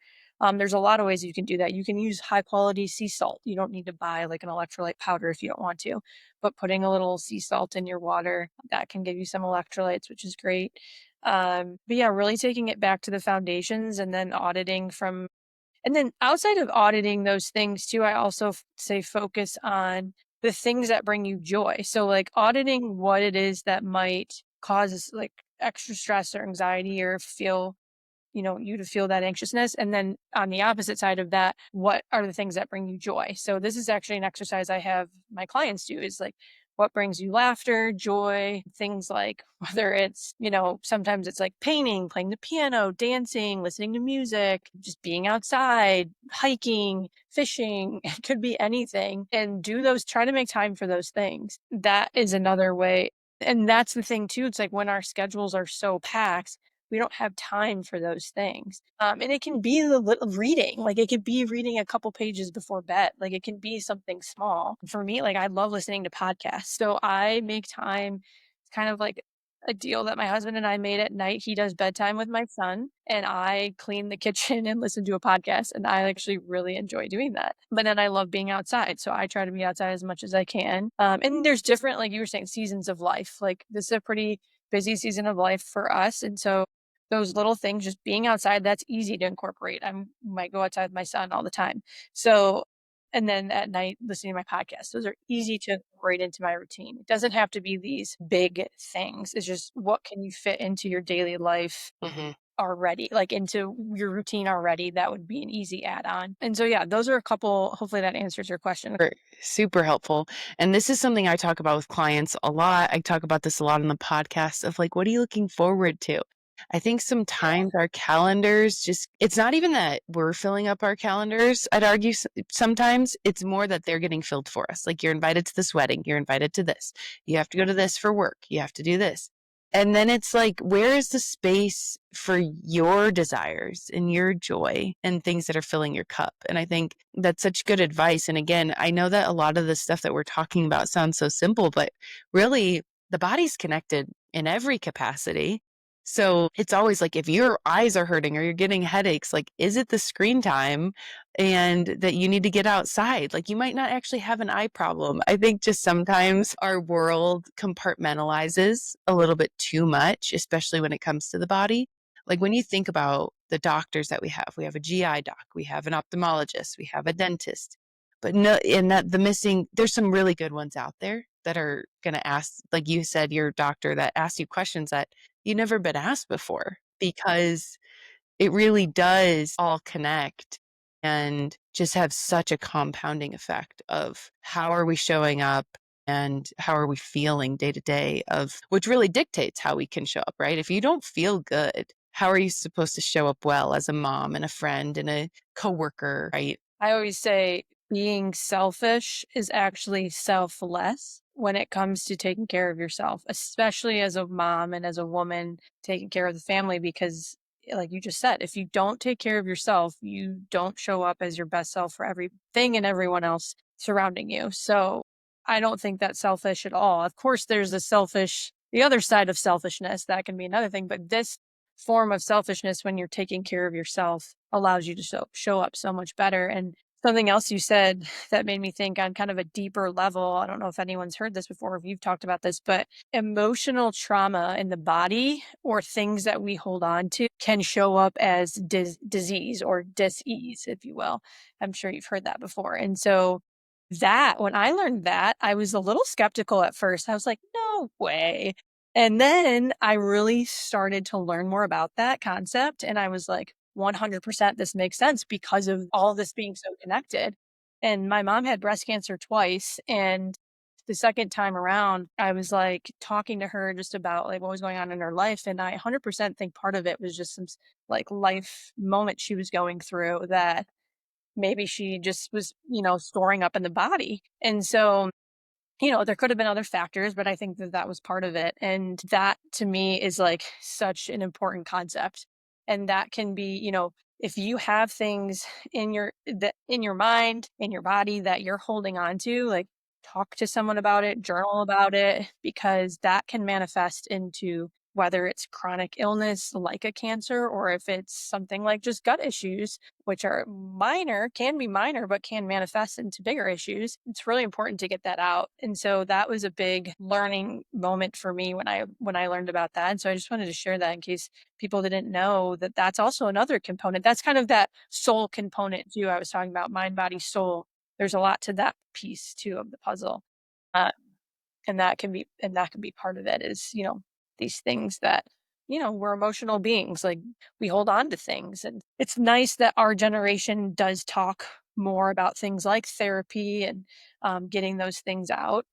There's a lot of ways you can do that. You can use high quality sea salt. You don't need to buy like an electrolyte powder if you don't want to, but putting a little sea salt in your water, that can give you some electrolytes, which is great. But yeah, really taking it back to the foundations and then auditing from, and then outside of auditing those things too, I also say focus on the things that bring you joy. So like auditing what it is that might cause like extra stress or anxiety or feel, you to feel that anxiousness. And then on the opposite side of that, what are the things that bring you joy? So this is actually an exercise I have my clients do, is like, what brings you laughter, joy, things like whether it's, sometimes it's like painting, playing the piano, dancing, listening to music, just being outside, hiking, fishing, it could be anything. And do those, try to make time for those things. That is another way. And that's the thing too. It's like when our schedules are so packed, we don't have time for those things. And it can be the little reading, like it could be reading a couple pages before bed. Like it can be something small. For me, like I love listening to podcasts. So I make time. It's kind of like a deal that my husband and I made at night. He does bedtime with my son and I clean the kitchen and listen to a podcast. And I actually really enjoy doing that. But then I love being outside. So I try to be outside as much as I can. And there's different, like you were saying, seasons of life. Like this is a pretty busy season of life for us. And so those little things, just being outside, that's easy to incorporate. I might go outside with my son all the time. So, and then at night, listening to my podcast, those are easy to incorporate into my routine. It doesn't have to be these big things. It's just what can you fit into your daily life Hmm. already, like into your routine already. That would be an easy add on. And so, yeah, those are a couple. Hopefully that answers your question. Super helpful. And this is something I talk about with clients a lot. I talk about this a lot on the podcast of like, what are you looking forward to? I think sometimes our calendars just, it's not even that we're filling up our calendars. I'd argue sometimes it's more that they're getting filled for us. Like you're invited to this wedding, you're invited to this, you have to go to this for work, you have to do this. And then it's like, where is the space for your desires and your joy and things that are filling your cup? And I think that's such good advice. And again, I know that a lot of the stuff that we're talking about sounds so simple, but really the body's connected in every capacity. So it's always like if your eyes are hurting or you're getting headaches, like, is it the screen time and that you need to get outside? Like, you might not actually have an eye problem. I think just sometimes our world compartmentalizes a little bit too much, especially when it comes to the body. Like, when you think about the doctors that we have a GI doc, we have an ophthalmologist, we have a dentist. But no, in that the missing, there's some really good ones out there that are going to ask, like you said, your doctor that asks you questions that you never been asked before, because it really does all connect and just have such a compounding effect of how are we showing up and how are we feeling day to day, of which really dictates how we can show up, right? If you don't feel good, how are you supposed to show up well as a mom and a friend and a coworker, right? I always say being selfish is actually selfless when it comes to taking care of yourself, especially as a mom and as a woman taking care of the family. Because, like you just said, if you don't take care of yourself, you don't show up as your best self for everything and everyone else surrounding you. So I don't think that's selfish at all. Of course, there's the other side of selfishness, that can be another thing, but this form of selfishness when you're taking care of yourself allows you to show up so much better. And Something else you said that made me think on kind of a deeper level. I don't know if anyone's heard this before, if you've talked about this, but emotional trauma in the body or things that we hold on to can show up as disease or dis-ease, if you will. I'm sure you've heard that before. And so that when I learned that, I was a little skeptical at first. I was like, no way. And then I really started to learn more about that concept. And I was like, 100% this makes sense because of all this being so connected. And my mom had breast cancer twice. And the second time around, I was like talking to her just about like what was going on in her life. And I 100% think part of it was just some like life moment she was going through that maybe she just was, storing up in the body. And so there could have been other factors, but I think that that was part of it. And that to me is like such an important concept. And that can be, if you have things in your mind, in your body that you're holding on to, like talk to someone about it, journal about it, because that can manifest into whether it's chronic illness like a cancer or if it's something like just gut issues, which are minor, can be minor, but can manifest into bigger issues. It's really important to get that out. And so that was a big learning moment for me when I learned about that. And so I just wanted to share that in case people didn't know that that's also another component. That's kind of that soul component too. I was talking about mind, body, soul. There's a lot to that piece too of the puzzle. Uh, and that can be part of it is these things that we're emotional beings, like we hold on to things, and it's nice that our generation does talk more about things like therapy and getting those things out,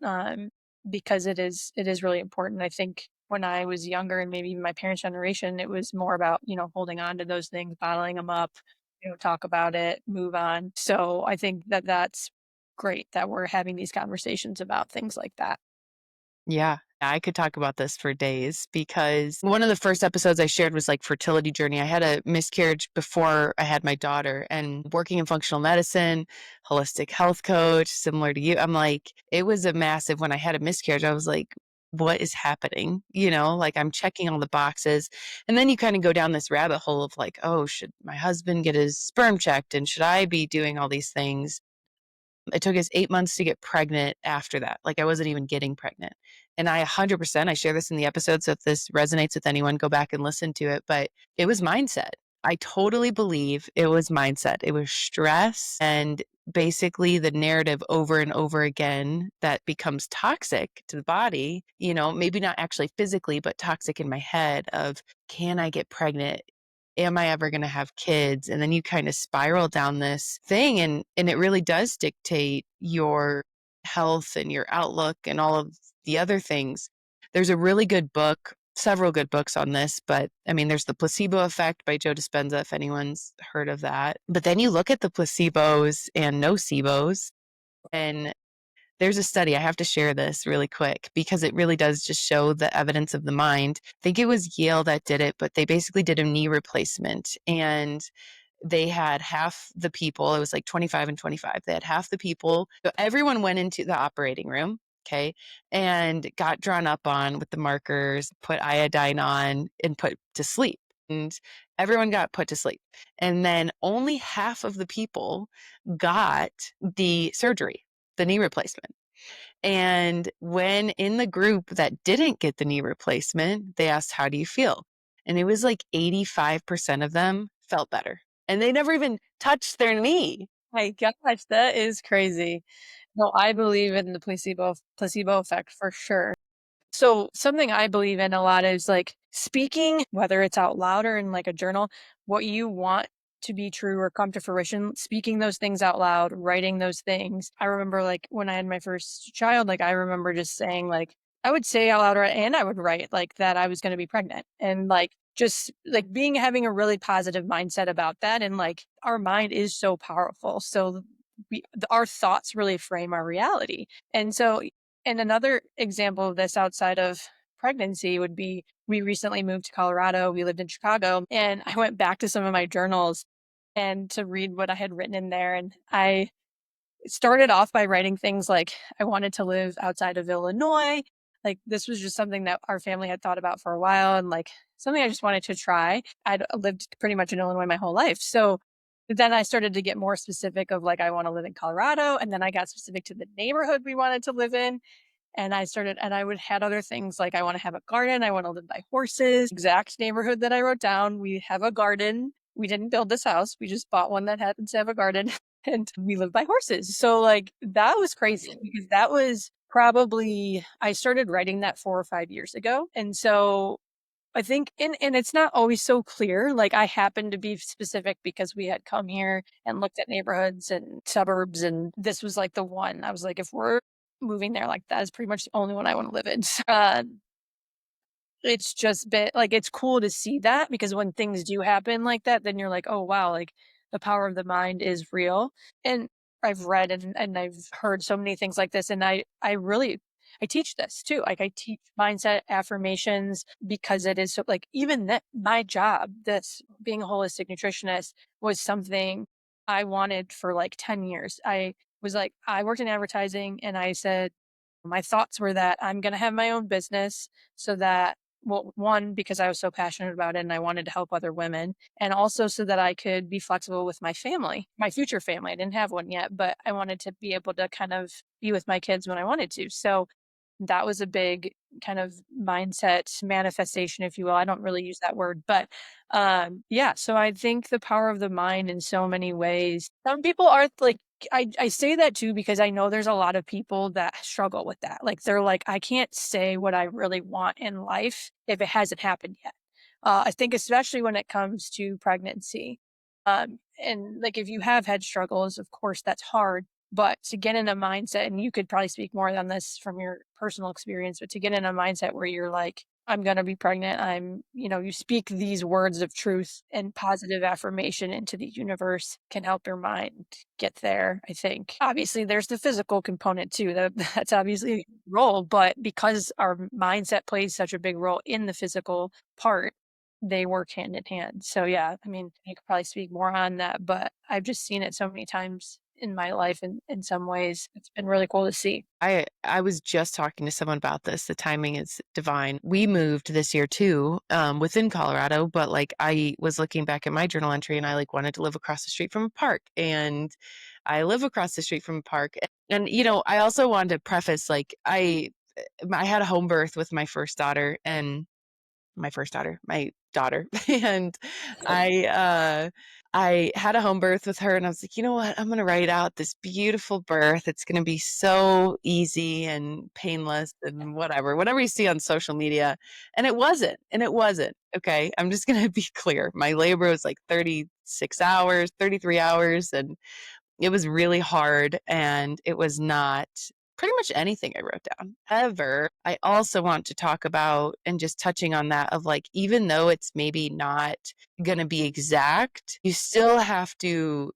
because it is really important. I think when I was younger and maybe even my parents generation, it was more about holding on to those things, bottling them up, talk about it, move on. So I think that that's great that we're having these conversations about things like that. Yeah, I could talk about this for days because one of the first episodes I shared was like fertility journey. I had a miscarriage before I had my daughter, and working in functional medicine, holistic health coach, similar to you. I'm like, it was a massive when I had a miscarriage. I was like, what is happening? Like I'm checking all the boxes. And then you kind of go down this rabbit hole of like, oh, should my husband get his sperm checked? And should I be doing all these things? It took us 8 months to get pregnant after that. Like, I wasn't even getting pregnant. And I 100%, I share this in the episode, so if this resonates with anyone, go back and listen to it, but it was mindset. I totally believe it was mindset. It was stress and basically the narrative over and over again that becomes toxic to the body, maybe not actually physically, but toxic in my head of, can I get pregnant? Am I ever going to have kids? And then you kind of spiral down this thing, and it really does dictate your health and your outlook and all of the other things. There's a really good book, several good books on this, but I mean, there's The Placebo Effect by Joe Dispenza, if anyone's heard of that. But then you look at the placebos and nocebos, and there's a study, I have to share this really quick because it really does just show the evidence of the mind. I think it was Yale that did it, but they basically did a knee replacement, and they had half the people, it was like 25 and 25. They had half the people. So everyone went into the operating room, okay, and got drawn up on with the markers, put iodine on, and put to sleep. And everyone got put to sleep. And then only half of the people got the surgery, the knee replacement. And when in the group that didn't get the knee replacement, they asked, how do you feel? And it was like 85% of them felt better. And they never even touched their knee. My gosh, that is crazy. No, I believe in the placebo effect for sure. So something I believe in a lot is like speaking, whether it's out loud or in like a journal, what you want to be true or come to fruition, speaking those things out loud, writing those things. I remember like when I had my first child, like I remember just saying like I would say out loud and I would write like that I was going to be pregnant, and like just like having a really positive mindset about that. And like our mind is so powerful. So our thoughts really frame our reality. And so and another example of this outside of pregnancy would be we recently moved to Colorado. We lived in Chicago, and I went back to some of my journals and to read what I had written in there. And I started off by writing things like I wanted to live outside of Illinois. Like this was just something that our family had thought about for a while, and like something I just wanted to try. I'd lived pretty much in Illinois my whole life. So But then I started to get more specific of like, I want to live in Colorado. And then I got specific to the neighborhood we wanted to live in. And I would had other things like I want to have a garden, I want to live by horses. Exact neighborhood that I wrote down, we have a garden. We didn't build this house. We just bought one that happens to have a garden and we live by horses. So like that was crazy because that was probably I started writing that 4 or 5 years ago. And so I think and it's not always so clear. Like I happened to be specific because we had come here and looked at neighborhoods and suburbs, and this was like the one. I was like, if we're moving there, like that is pretty much the only one I want to live in. It's just been like it's cool to see that because when things do happen like that, then you're like, oh wow, like the power of the mind is real. And I've read and I've heard so many things like this, and I really I teach this too. Like I teach mindset affirmations because it is so like even that my job, this being a holistic nutritionist was something I wanted for like 10 years. I was like, I worked in advertising and I said, my thoughts were that I'm going to have my own business so that, well, one, because I was so passionate about it and I wanted to help other women, and also so that I could be flexible with my family, my future family. I didn't have one yet, but I wanted to be able to kind of be with my kids when I wanted to. So that was a big kind of mindset manifestation, if you will. I don't really use that word, but yeah. So I think the power of the mind in so many ways. Some people are like, I say that too because I know there's a lot of people that struggle with that. Like they're like, I can't say what I really want in life if it hasn't happened yet. I think especially when it comes to pregnancy. And like if you have had struggles, of course that's hard, but to get in a mindset, and you could probably speak more on this from your personal experience, but to get in a mindset where you're like, I'm going to be pregnant. You speak these words of truth and positive affirmation into the universe can help your mind get there. I think obviously there's the physical component too. That's obviously a huge role, but because our mindset plays such a big role in the physical part, they work hand in hand. So yeah, I mean, you could probably speak more on that, but I've just seen it so many times in my life in some ways. It's been really cool to see. I was just talking to someone about this. The timing is divine. We moved this year too, within Colorado, but like I was looking back at my journal entry and I like wanted to live across the street from a park. And I live across the street from a park. And I also wanted to preface like I had a home birth with my daughter, and I, uh, I had a home birth with her, and I was like, "You know what? I'm gonna write out this beautiful birth. It's gonna be so easy and painless and whatever you see on social media." And it wasn't, okay? I'm just gonna be clear. My labor was like 36 hours, 33 hours, and it was really hard, and it was not pretty much anything I wrote down. However, I also want to talk about and just touching on that of like, even though it's maybe not going to be exact, you still have to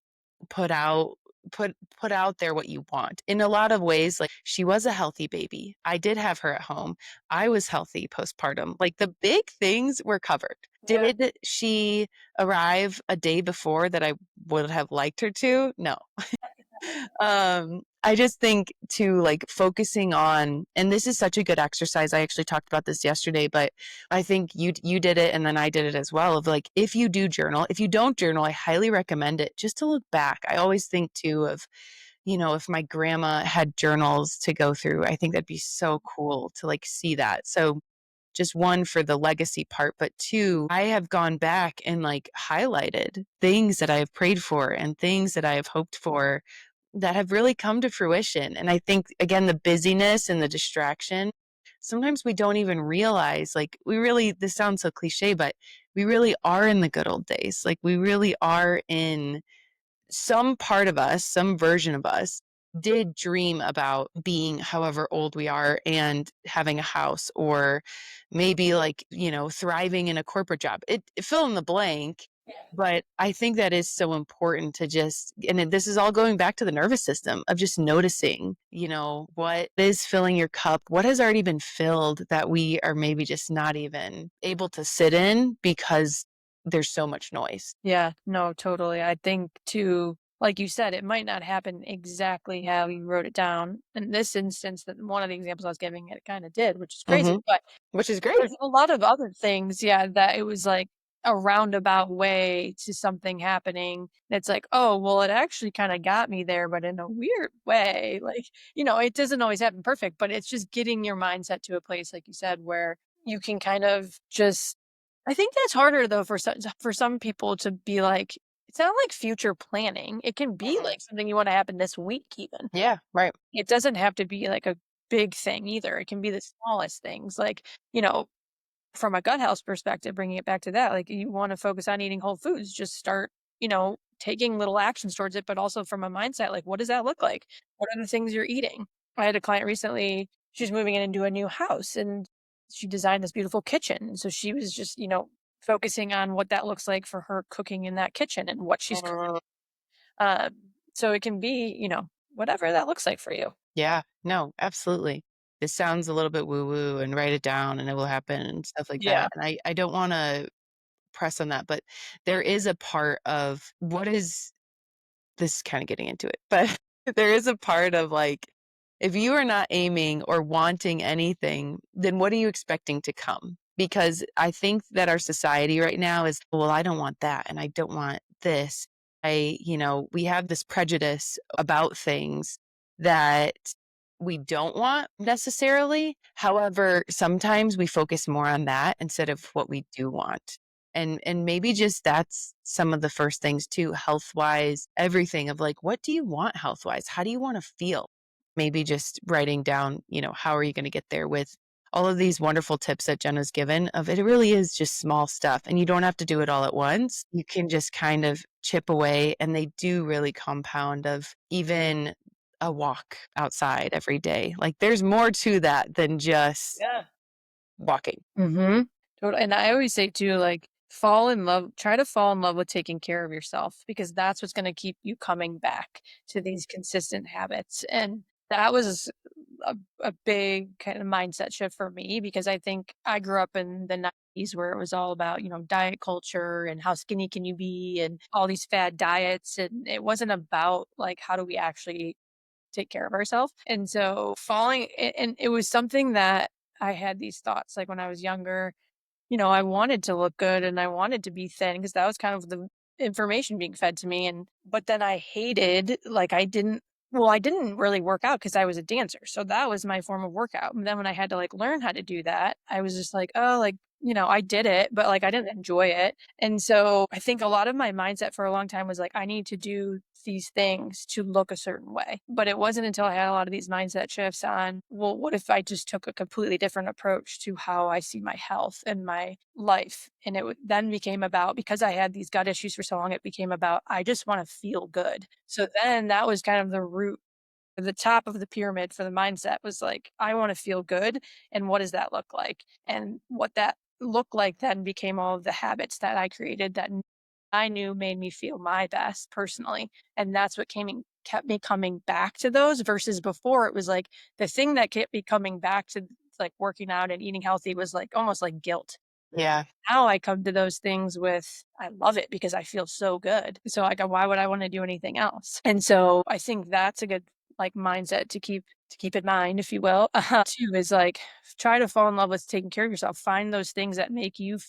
put out put out there what you want. In a lot of ways, like she was a healthy baby. I did have her at home. I was healthy postpartum. Like the big things were covered. Yeah. Did she arrive a day before that I would have liked her to? No. I just think to like focusing on, and this is such a good exercise. I actually talked about this yesterday, but I think you did it and then I did it as well. Of like, if you do journal, if you don't journal, I highly recommend it just to look back. I always think too of, if my grandma had journals to go through, I think that'd be so cool to like see that. So just one for the legacy part, but two, I have gone back and like highlighted things that I have prayed for and things that I have hoped for that have really come to fruition. And I think, again, the busyness and the distraction, sometimes we don't even realize, like, this sounds so cliche, but we really are in the good old days. Like, we really are in some part of us, some version of us did dream about being however old we are and having a house or maybe like, thriving in a corporate job. It fill in the blank. But I think that is so important to just, this is all going back to the nervous system of just noticing, what is filling your cup, what has already been filled that we are maybe just not even able to sit in because there's so much noise. Yeah, no, totally. I think too, like you said, it might not happen exactly how you wrote it down. In this instance, that one of the examples I was giving, it kind of did, which is crazy. Hmm. But Which is there's great. a lot of other things, yeah, that it was like a roundabout way to something happening that's like, "Oh, well, it actually kinda got me there, but in a weird way." Like, it doesn't always happen perfect, but it's just getting your mindset to a place, like you said, where you can kind of just I think that's harder though for some people to be like it's not like future planning. It can be Mhm. like something you wanna happen this week even. Yeah, right. It doesn't have to be like a big thing either. It can be the smallest things, like, you know, from a gut health perspective, bringing it back to that, like you want to focus on eating whole foods, just start, taking little actions towards it, but also from a mindset, like, what does that look like? What are the things you're eating? I had a client recently, she's moving into a new house and she designed this beautiful kitchen. And so she was just, focusing on what that looks like for her cooking in that kitchen and what she's cooking. Mhm. Um, so it can be, whatever that looks like for you. Yeah, no, absolutely. This sounds a little bit woo woo and write it down and it will happen and stuff like Yeah. that. And I don't want to press on that, but there is a part of what is this is kind of getting into it, but there is a part of like, if you are not aiming or wanting anything, then what are you expecting to come? Because I think that our society right now is, well, I don't want that and I don't want this. We have this prejudice about things that we don't want necessarily. However, sometimes we focus more on that instead of what we do want. And maybe just that's some of the first things too, health wise, everything of like, what do you want health wise? How do you want to feel? Maybe just writing down, how are you going to get there with all of these wonderful tips that Jenna's given of it really is just small stuff and you don't have to do it all at once. You can just kind of chip away and they do really compound of even a walk outside every day. Like there's more to that than just Yeah. walking. Mhm. And I always say too, like, try to fall in love with taking care of yourself because that's what's gonna keep you coming back to these consistent habits. And that was a big kind of mindset shift for me because I think I grew up in the 90s where it was all about, diet culture and how skinny can you be and all these fad diets. And it wasn't about like how do we actually take care of ourselves. And so and it was something that I had these thoughts like when I was younger, I wanted to look good and I wanted to be thin because that was kind of the information being fed to me. But then I hated, like, I didn't really work out because I was a dancer. So that was my form of workout. And then when I had to like learn how to do that, I was just like, oh, like, I did it, but like I didn't enjoy it. And so I think a lot of my mindset for a long time was like, I need to do these things to look a certain way. But it wasn't until I had a lot of these mindset shifts on, well, what if I just took a completely different approach to how I see my health and my life? And then became about, because I had these gut issues for so long, it became about, I just want to feel good. So then that was kind of the root the top of the pyramid for the mindset was like, I want to feel good. And what does that look like? And what that looked like then became all of the habits that I created that I knew made me feel my best personally. And that's what kept me coming back to those versus before it was like the thing that kept me coming back to like working out and eating healthy was like almost like guilt. Yeah. Now I come to those things with I love it because I feel so good. So I go, why would I want to do anything else? And so I think that's a good like mindset to keep in mind, if you will. Too is like try to fall in love with taking care of yourself. Find those things that make you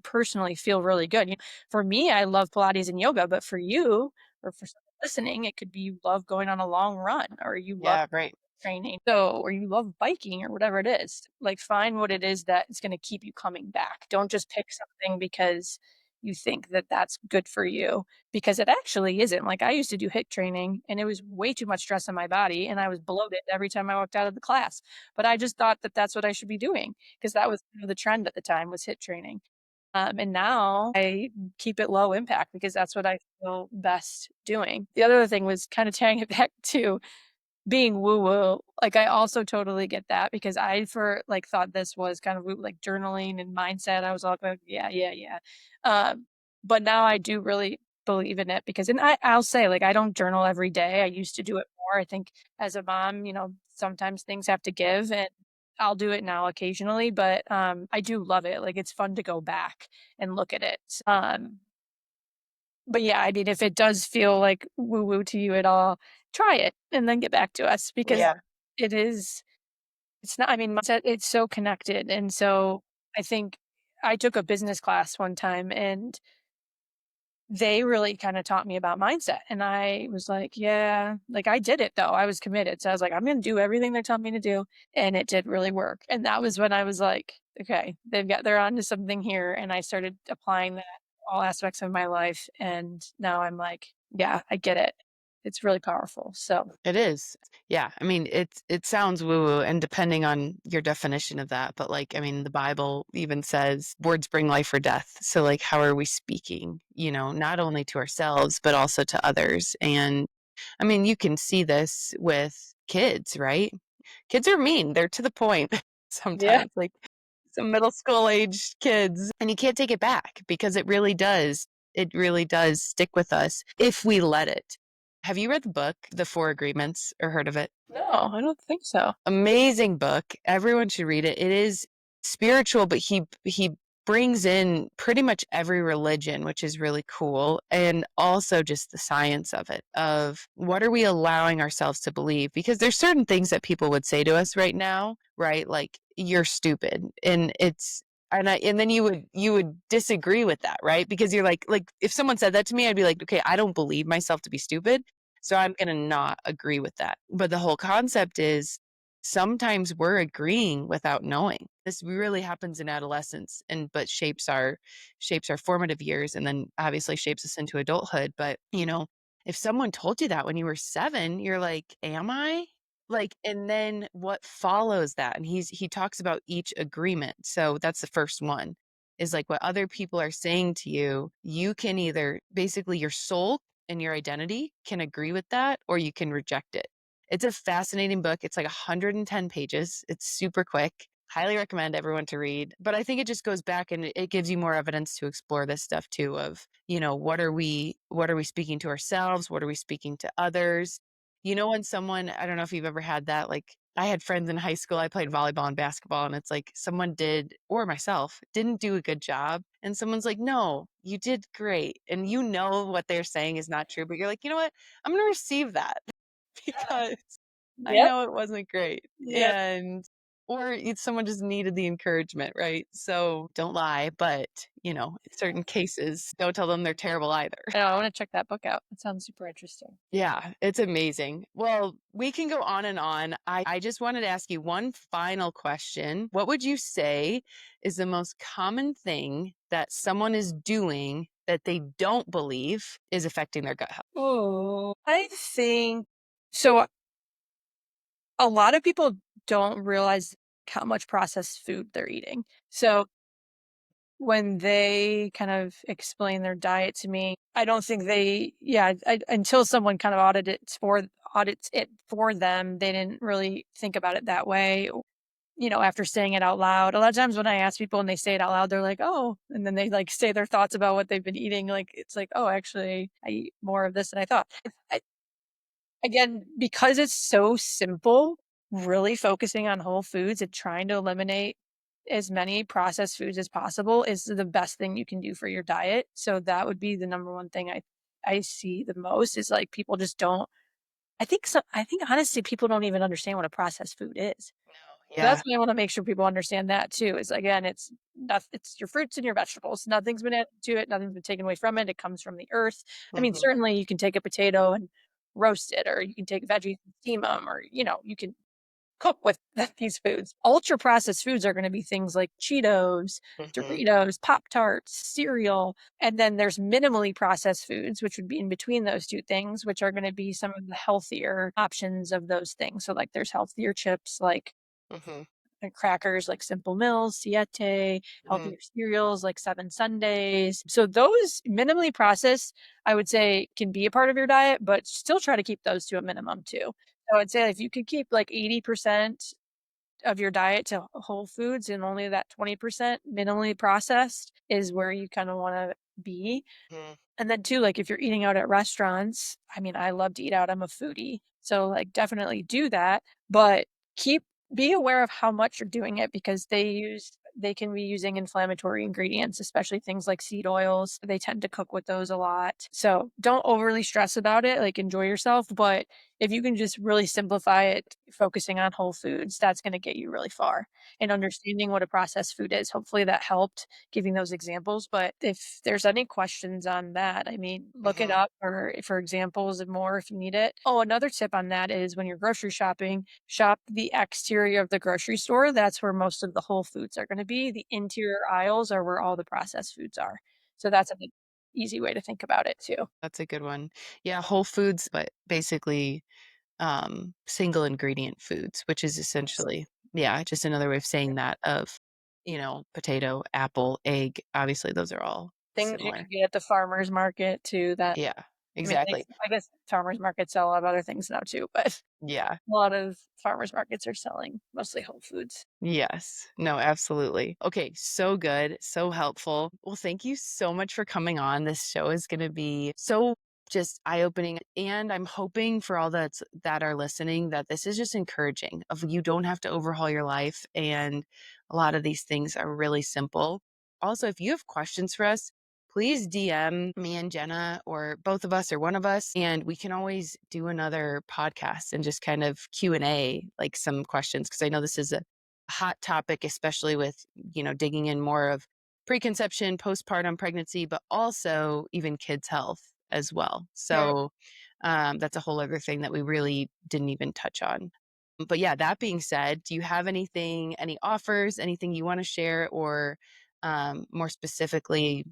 personally feel really good. For me, I love Pilates and yoga, but for you or for someone listening, it could be you love going on a long run or you love Yeah, right. training. So, or you love biking or whatever it is. Like find what it is that is going to keep you coming back. Don't just pick something because you think that that's good for you because it actually isn't. Like I used to do HIIT training and it was way too much stress on my body and I was bloated every time I walked out of the class. But I just thought that that's what I should be doing because that was kind of the trend at the time was HIIT training. And now I keep it low impact because that's what I feel best doing. The other thing was kind of tying it back to being woo-woo, like, I also totally get that because I for like, thought this was kind of woo like, journaling and mindset, I was all like, "Yeah, yeah, yeah." But now I do really believe in it because I'll say, like, I don't journal every day, I used to do it more, I think as a mom, sometimes things have to give, and I'll do it now occasionally, but, I do love it, like, it's fun to go back and look at it. But yeah, I mean, if it does feel like woo woo to you at all, try it and then get back to us because Yeah. it is it's not I mean, mindset it's so connected, and so I think I took a business class one time, and they really kind of taught me about mindset. And I was like, yeah, like I did it though. I was committed. So I was like, I'm going to do everything they're telling me to do. And it did really work. And that was when I was like, okay, they're on to something here. And I started applying that to all aspects of my life. And now I'm like, yeah, I get it. It's really powerful. So, It is. Yeah. I mean, it sounds woo-woo and depending on your definition of that, but like, I mean, the Bible even says words bring life or death. So like, how are we speaking, not only to ourselves, but also to others? And I mean, you can see this with kids, right? Kids are mean. They're to the point yeah. sometimes, like some middle school age kids, and you can't take it back because it really does stick with us if we let it. Have you read the book, The Four Agreements, or heard of it? No, I don't think so. Amazing book. Everyone should read it. It is spiritual, but he brings in pretty much every religion, which is really cool, and also just the science of it, of what are we allowing ourselves to believe? Because there's certain things that people would say to us right now, right? Like you're stupid, and and then you would disagree with that, right? Because you're like if someone said that to me, I'd be like, okay, I don't believe myself to be stupid, so I'm going to not agree with that. But the whole concept is sometimes we're agreeing without knowing. This really happens in adolescence and but shapes our formative years and then obviously shapes us into adulthood. But, if someone told you that when you were 7, you're like, am I? Like, and then what follows that? And he talks about each agreement. So that's the first one is like what other people are saying to you. You can either basically your soul and your identity can agree with that or you can reject it. It's a fascinating book. It's like 110 pages. It's super quick. Highly recommend everyone to read. But I think it just goes back and it gives you more evidence to explore this stuff too of, what are we speaking to ourselves? What are we speaking to others? When someone, I don't know if you've ever had that, like I had friends in high school, I played volleyball and basketball, and it's like someone did, or myself, didn't do a good job. And someone's like, no, you did great. And what they're saying is not true, but you're like, you know what? I'm going to receive that because I Yep. know it wasn't great. Yep. Or someone just needed the encouragement, right? So don't lie, but, in certain cases, don't tell them they're terrible either. No, I want to check that book out. It sounds super interesting. Yeah, it's amazing. Well, we can go on and on. I just wanted to ask you one final question. What would you say is the most common thing that someone is doing that they don't believe is affecting their gut health? Oh, I think so. A lot of people don't realize how much processed food they're eating. So when they kind of explain their diet to me, I don't think until someone kind of audits it for them, they didn't really think about it that way. After saying it out loud, a lot of times when I ask people and they say it out loud, they're like, "Oh," and then they like say their thoughts about what they've been eating. Like it's like, "Oh, actually, I eat more of this than I thought." Again, because it's so simple, really focusing on whole foods and trying to eliminate as many processed foods as possible is the best thing you can do for your diet. So that would be the number one thing I see the most is like people just don't I think honestly people don't even understand what a processed food is. That's Yeah. why I want to make sure people understand that too. Is again, it's your fruits and your vegetables. Nothing's been added to it. Nothing's been taken away from it. It comes from the earth. I mean, Hmm. certainly you can take a potato and roast it, or you can take veggies and steam them, or you can cook with these foods. Ultra processed foods are going to be things like Cheetos, Hmm. Doritos, Pop Tarts, cereal, and then there's minimally processed foods, which would be in between those two things, which are going to be some of the healthier options of those things. So like there's healthier chips like Hmm. and crackers like Simple Mills, Siete, Hmm. healthier cereals like Seven Sundays. So those minimally processed, I would say, can be a part of your diet, but still try to keep those to a minimum too. So I'd say if you could keep like 80% of your diet to whole foods and only that 20% minimally processed is where you kind of want to be. Hmm. And then too, like if you're eating out at restaurants, I mean, I love to eat out. I'm a foodie. So like definitely do that, but keep be aware of how much you're doing it because they can be using inflammatory ingredients, especially things like seed oils. They tend to cook with those a lot. So don't overly stress about it, like enjoy yourself, but if you can just really simplify it focusing on whole foods, that's going to get you really far. And understanding what a processed food is. Hopefully that helped giving those examples. But if there's any questions on that, I mean, look it Mhm. up or for examples and more if you need it. Oh, another tip on that is when you're grocery shopping, shop the exterior of the grocery store. That's where most of the whole foods are going to be. The interior aisles are where all the processed foods are. So that's an easy way to think about it too. That's a good one. Yeah, whole foods, but basically single ingredient foods, which is Yes. essentially, yeah, just another way of saying that of, potato, apple, egg. Obviously, those are all Things you similar. could get at the farmer's market too that Yeah, I mean, exactly. I guess farmers markets sell a lot of other things now too, but Yeah. a lot of farmers markets are selling mostly whole foods. Yes. No, absolutely. Okay, so good, so helpful. Well, thank you so much for coming on. This show is going to be so just eye-opening, and I'm hoping for all that are listening that this is just encouraging of you don't have to overhaul your life, and a lot of these things are really simple. Also, if you have questions for us, please DM me and Jenna or both of us or one of us, and we can always do another podcast and just kind of Q&A like some questions because I know this is a hot topic, especially with, digging in more of preconception, postpartum pregnancy, but also even kids' health as well. Mm. So that's a whole other thing that we really didn't even touch on. But yeah, that being said, do you have anything, any offers, anything you want to share, or more specifically,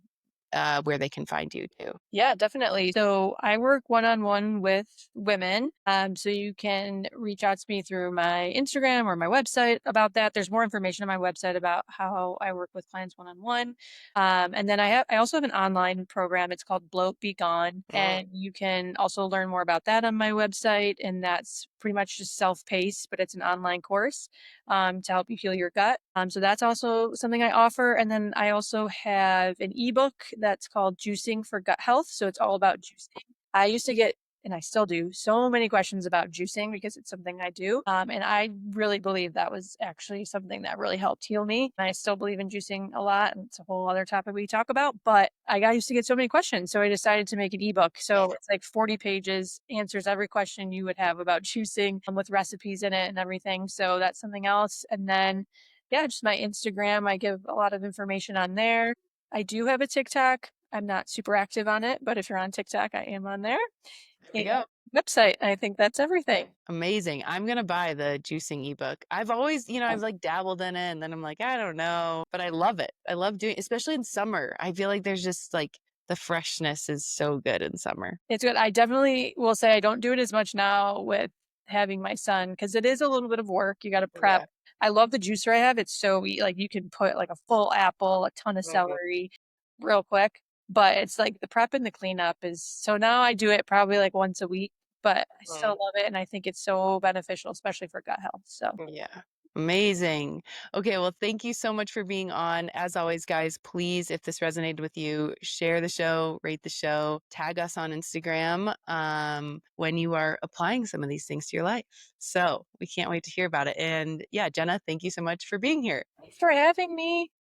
where they can find you too? Yeah, definitely. So I work one-on-one with women. So you can reach out to me through my Instagram or my website about that. There's more information on my website about how I work with clients one-on-one. And then I also have an online program. It's called Bloat Be Gone. Mm, And you can also learn more about that on my website. And that's pretty much just self-paced, but it's an online course to help you heal your gut. So that's also something I offer. And then I also have an ebook that's called Juicing for Gut Health. So it's all about juicing. I used to get, and I still do, so many questions about juicing because it's something I do. And I really believe that was actually something that really helped heal me. And I still believe in juicing a lot. And it's a whole other topic we talk about. But I used to get so many questions. So I decided to make an ebook. So it's like 40 pages, answers every question you would have about juicing with recipes in it and everything. So that's something else. And then, yeah, just my Instagram. I give a lot of information on there. I do have a TikTok. I'm not super active on it, but if you're on TikTok, I am on there. there we And go. website. I think that's everything. Amazing. I'm gonna buy the juicing ebook. I've always, I've like dabbled in it and then I'm like, I don't know, but I love it. I love doing, especially in summer. I feel like there's just like the freshness is so good in summer. It's good. I definitely will say I don't do it as much now with having my son because it is a little bit of work. You got to prep. Yeah. I love the juicer I have. It's so like you can put like a full apple, a ton of Mhm. celery real quick, but it's like the prep and the cleanup is so now I do it probably like once a week, but I still Mm. love it and I think it's so beneficial, especially for gut health. So Yeah. Amazing. Okay, well, thank you so much for being on. As always, guys, please, if this resonated with you, share the show, rate the show, tag us on Instagram when you are applying some of these things to your life. So we can't wait to hear about it. And yeah, Jenna, thank you so much for being here. thanks for having me.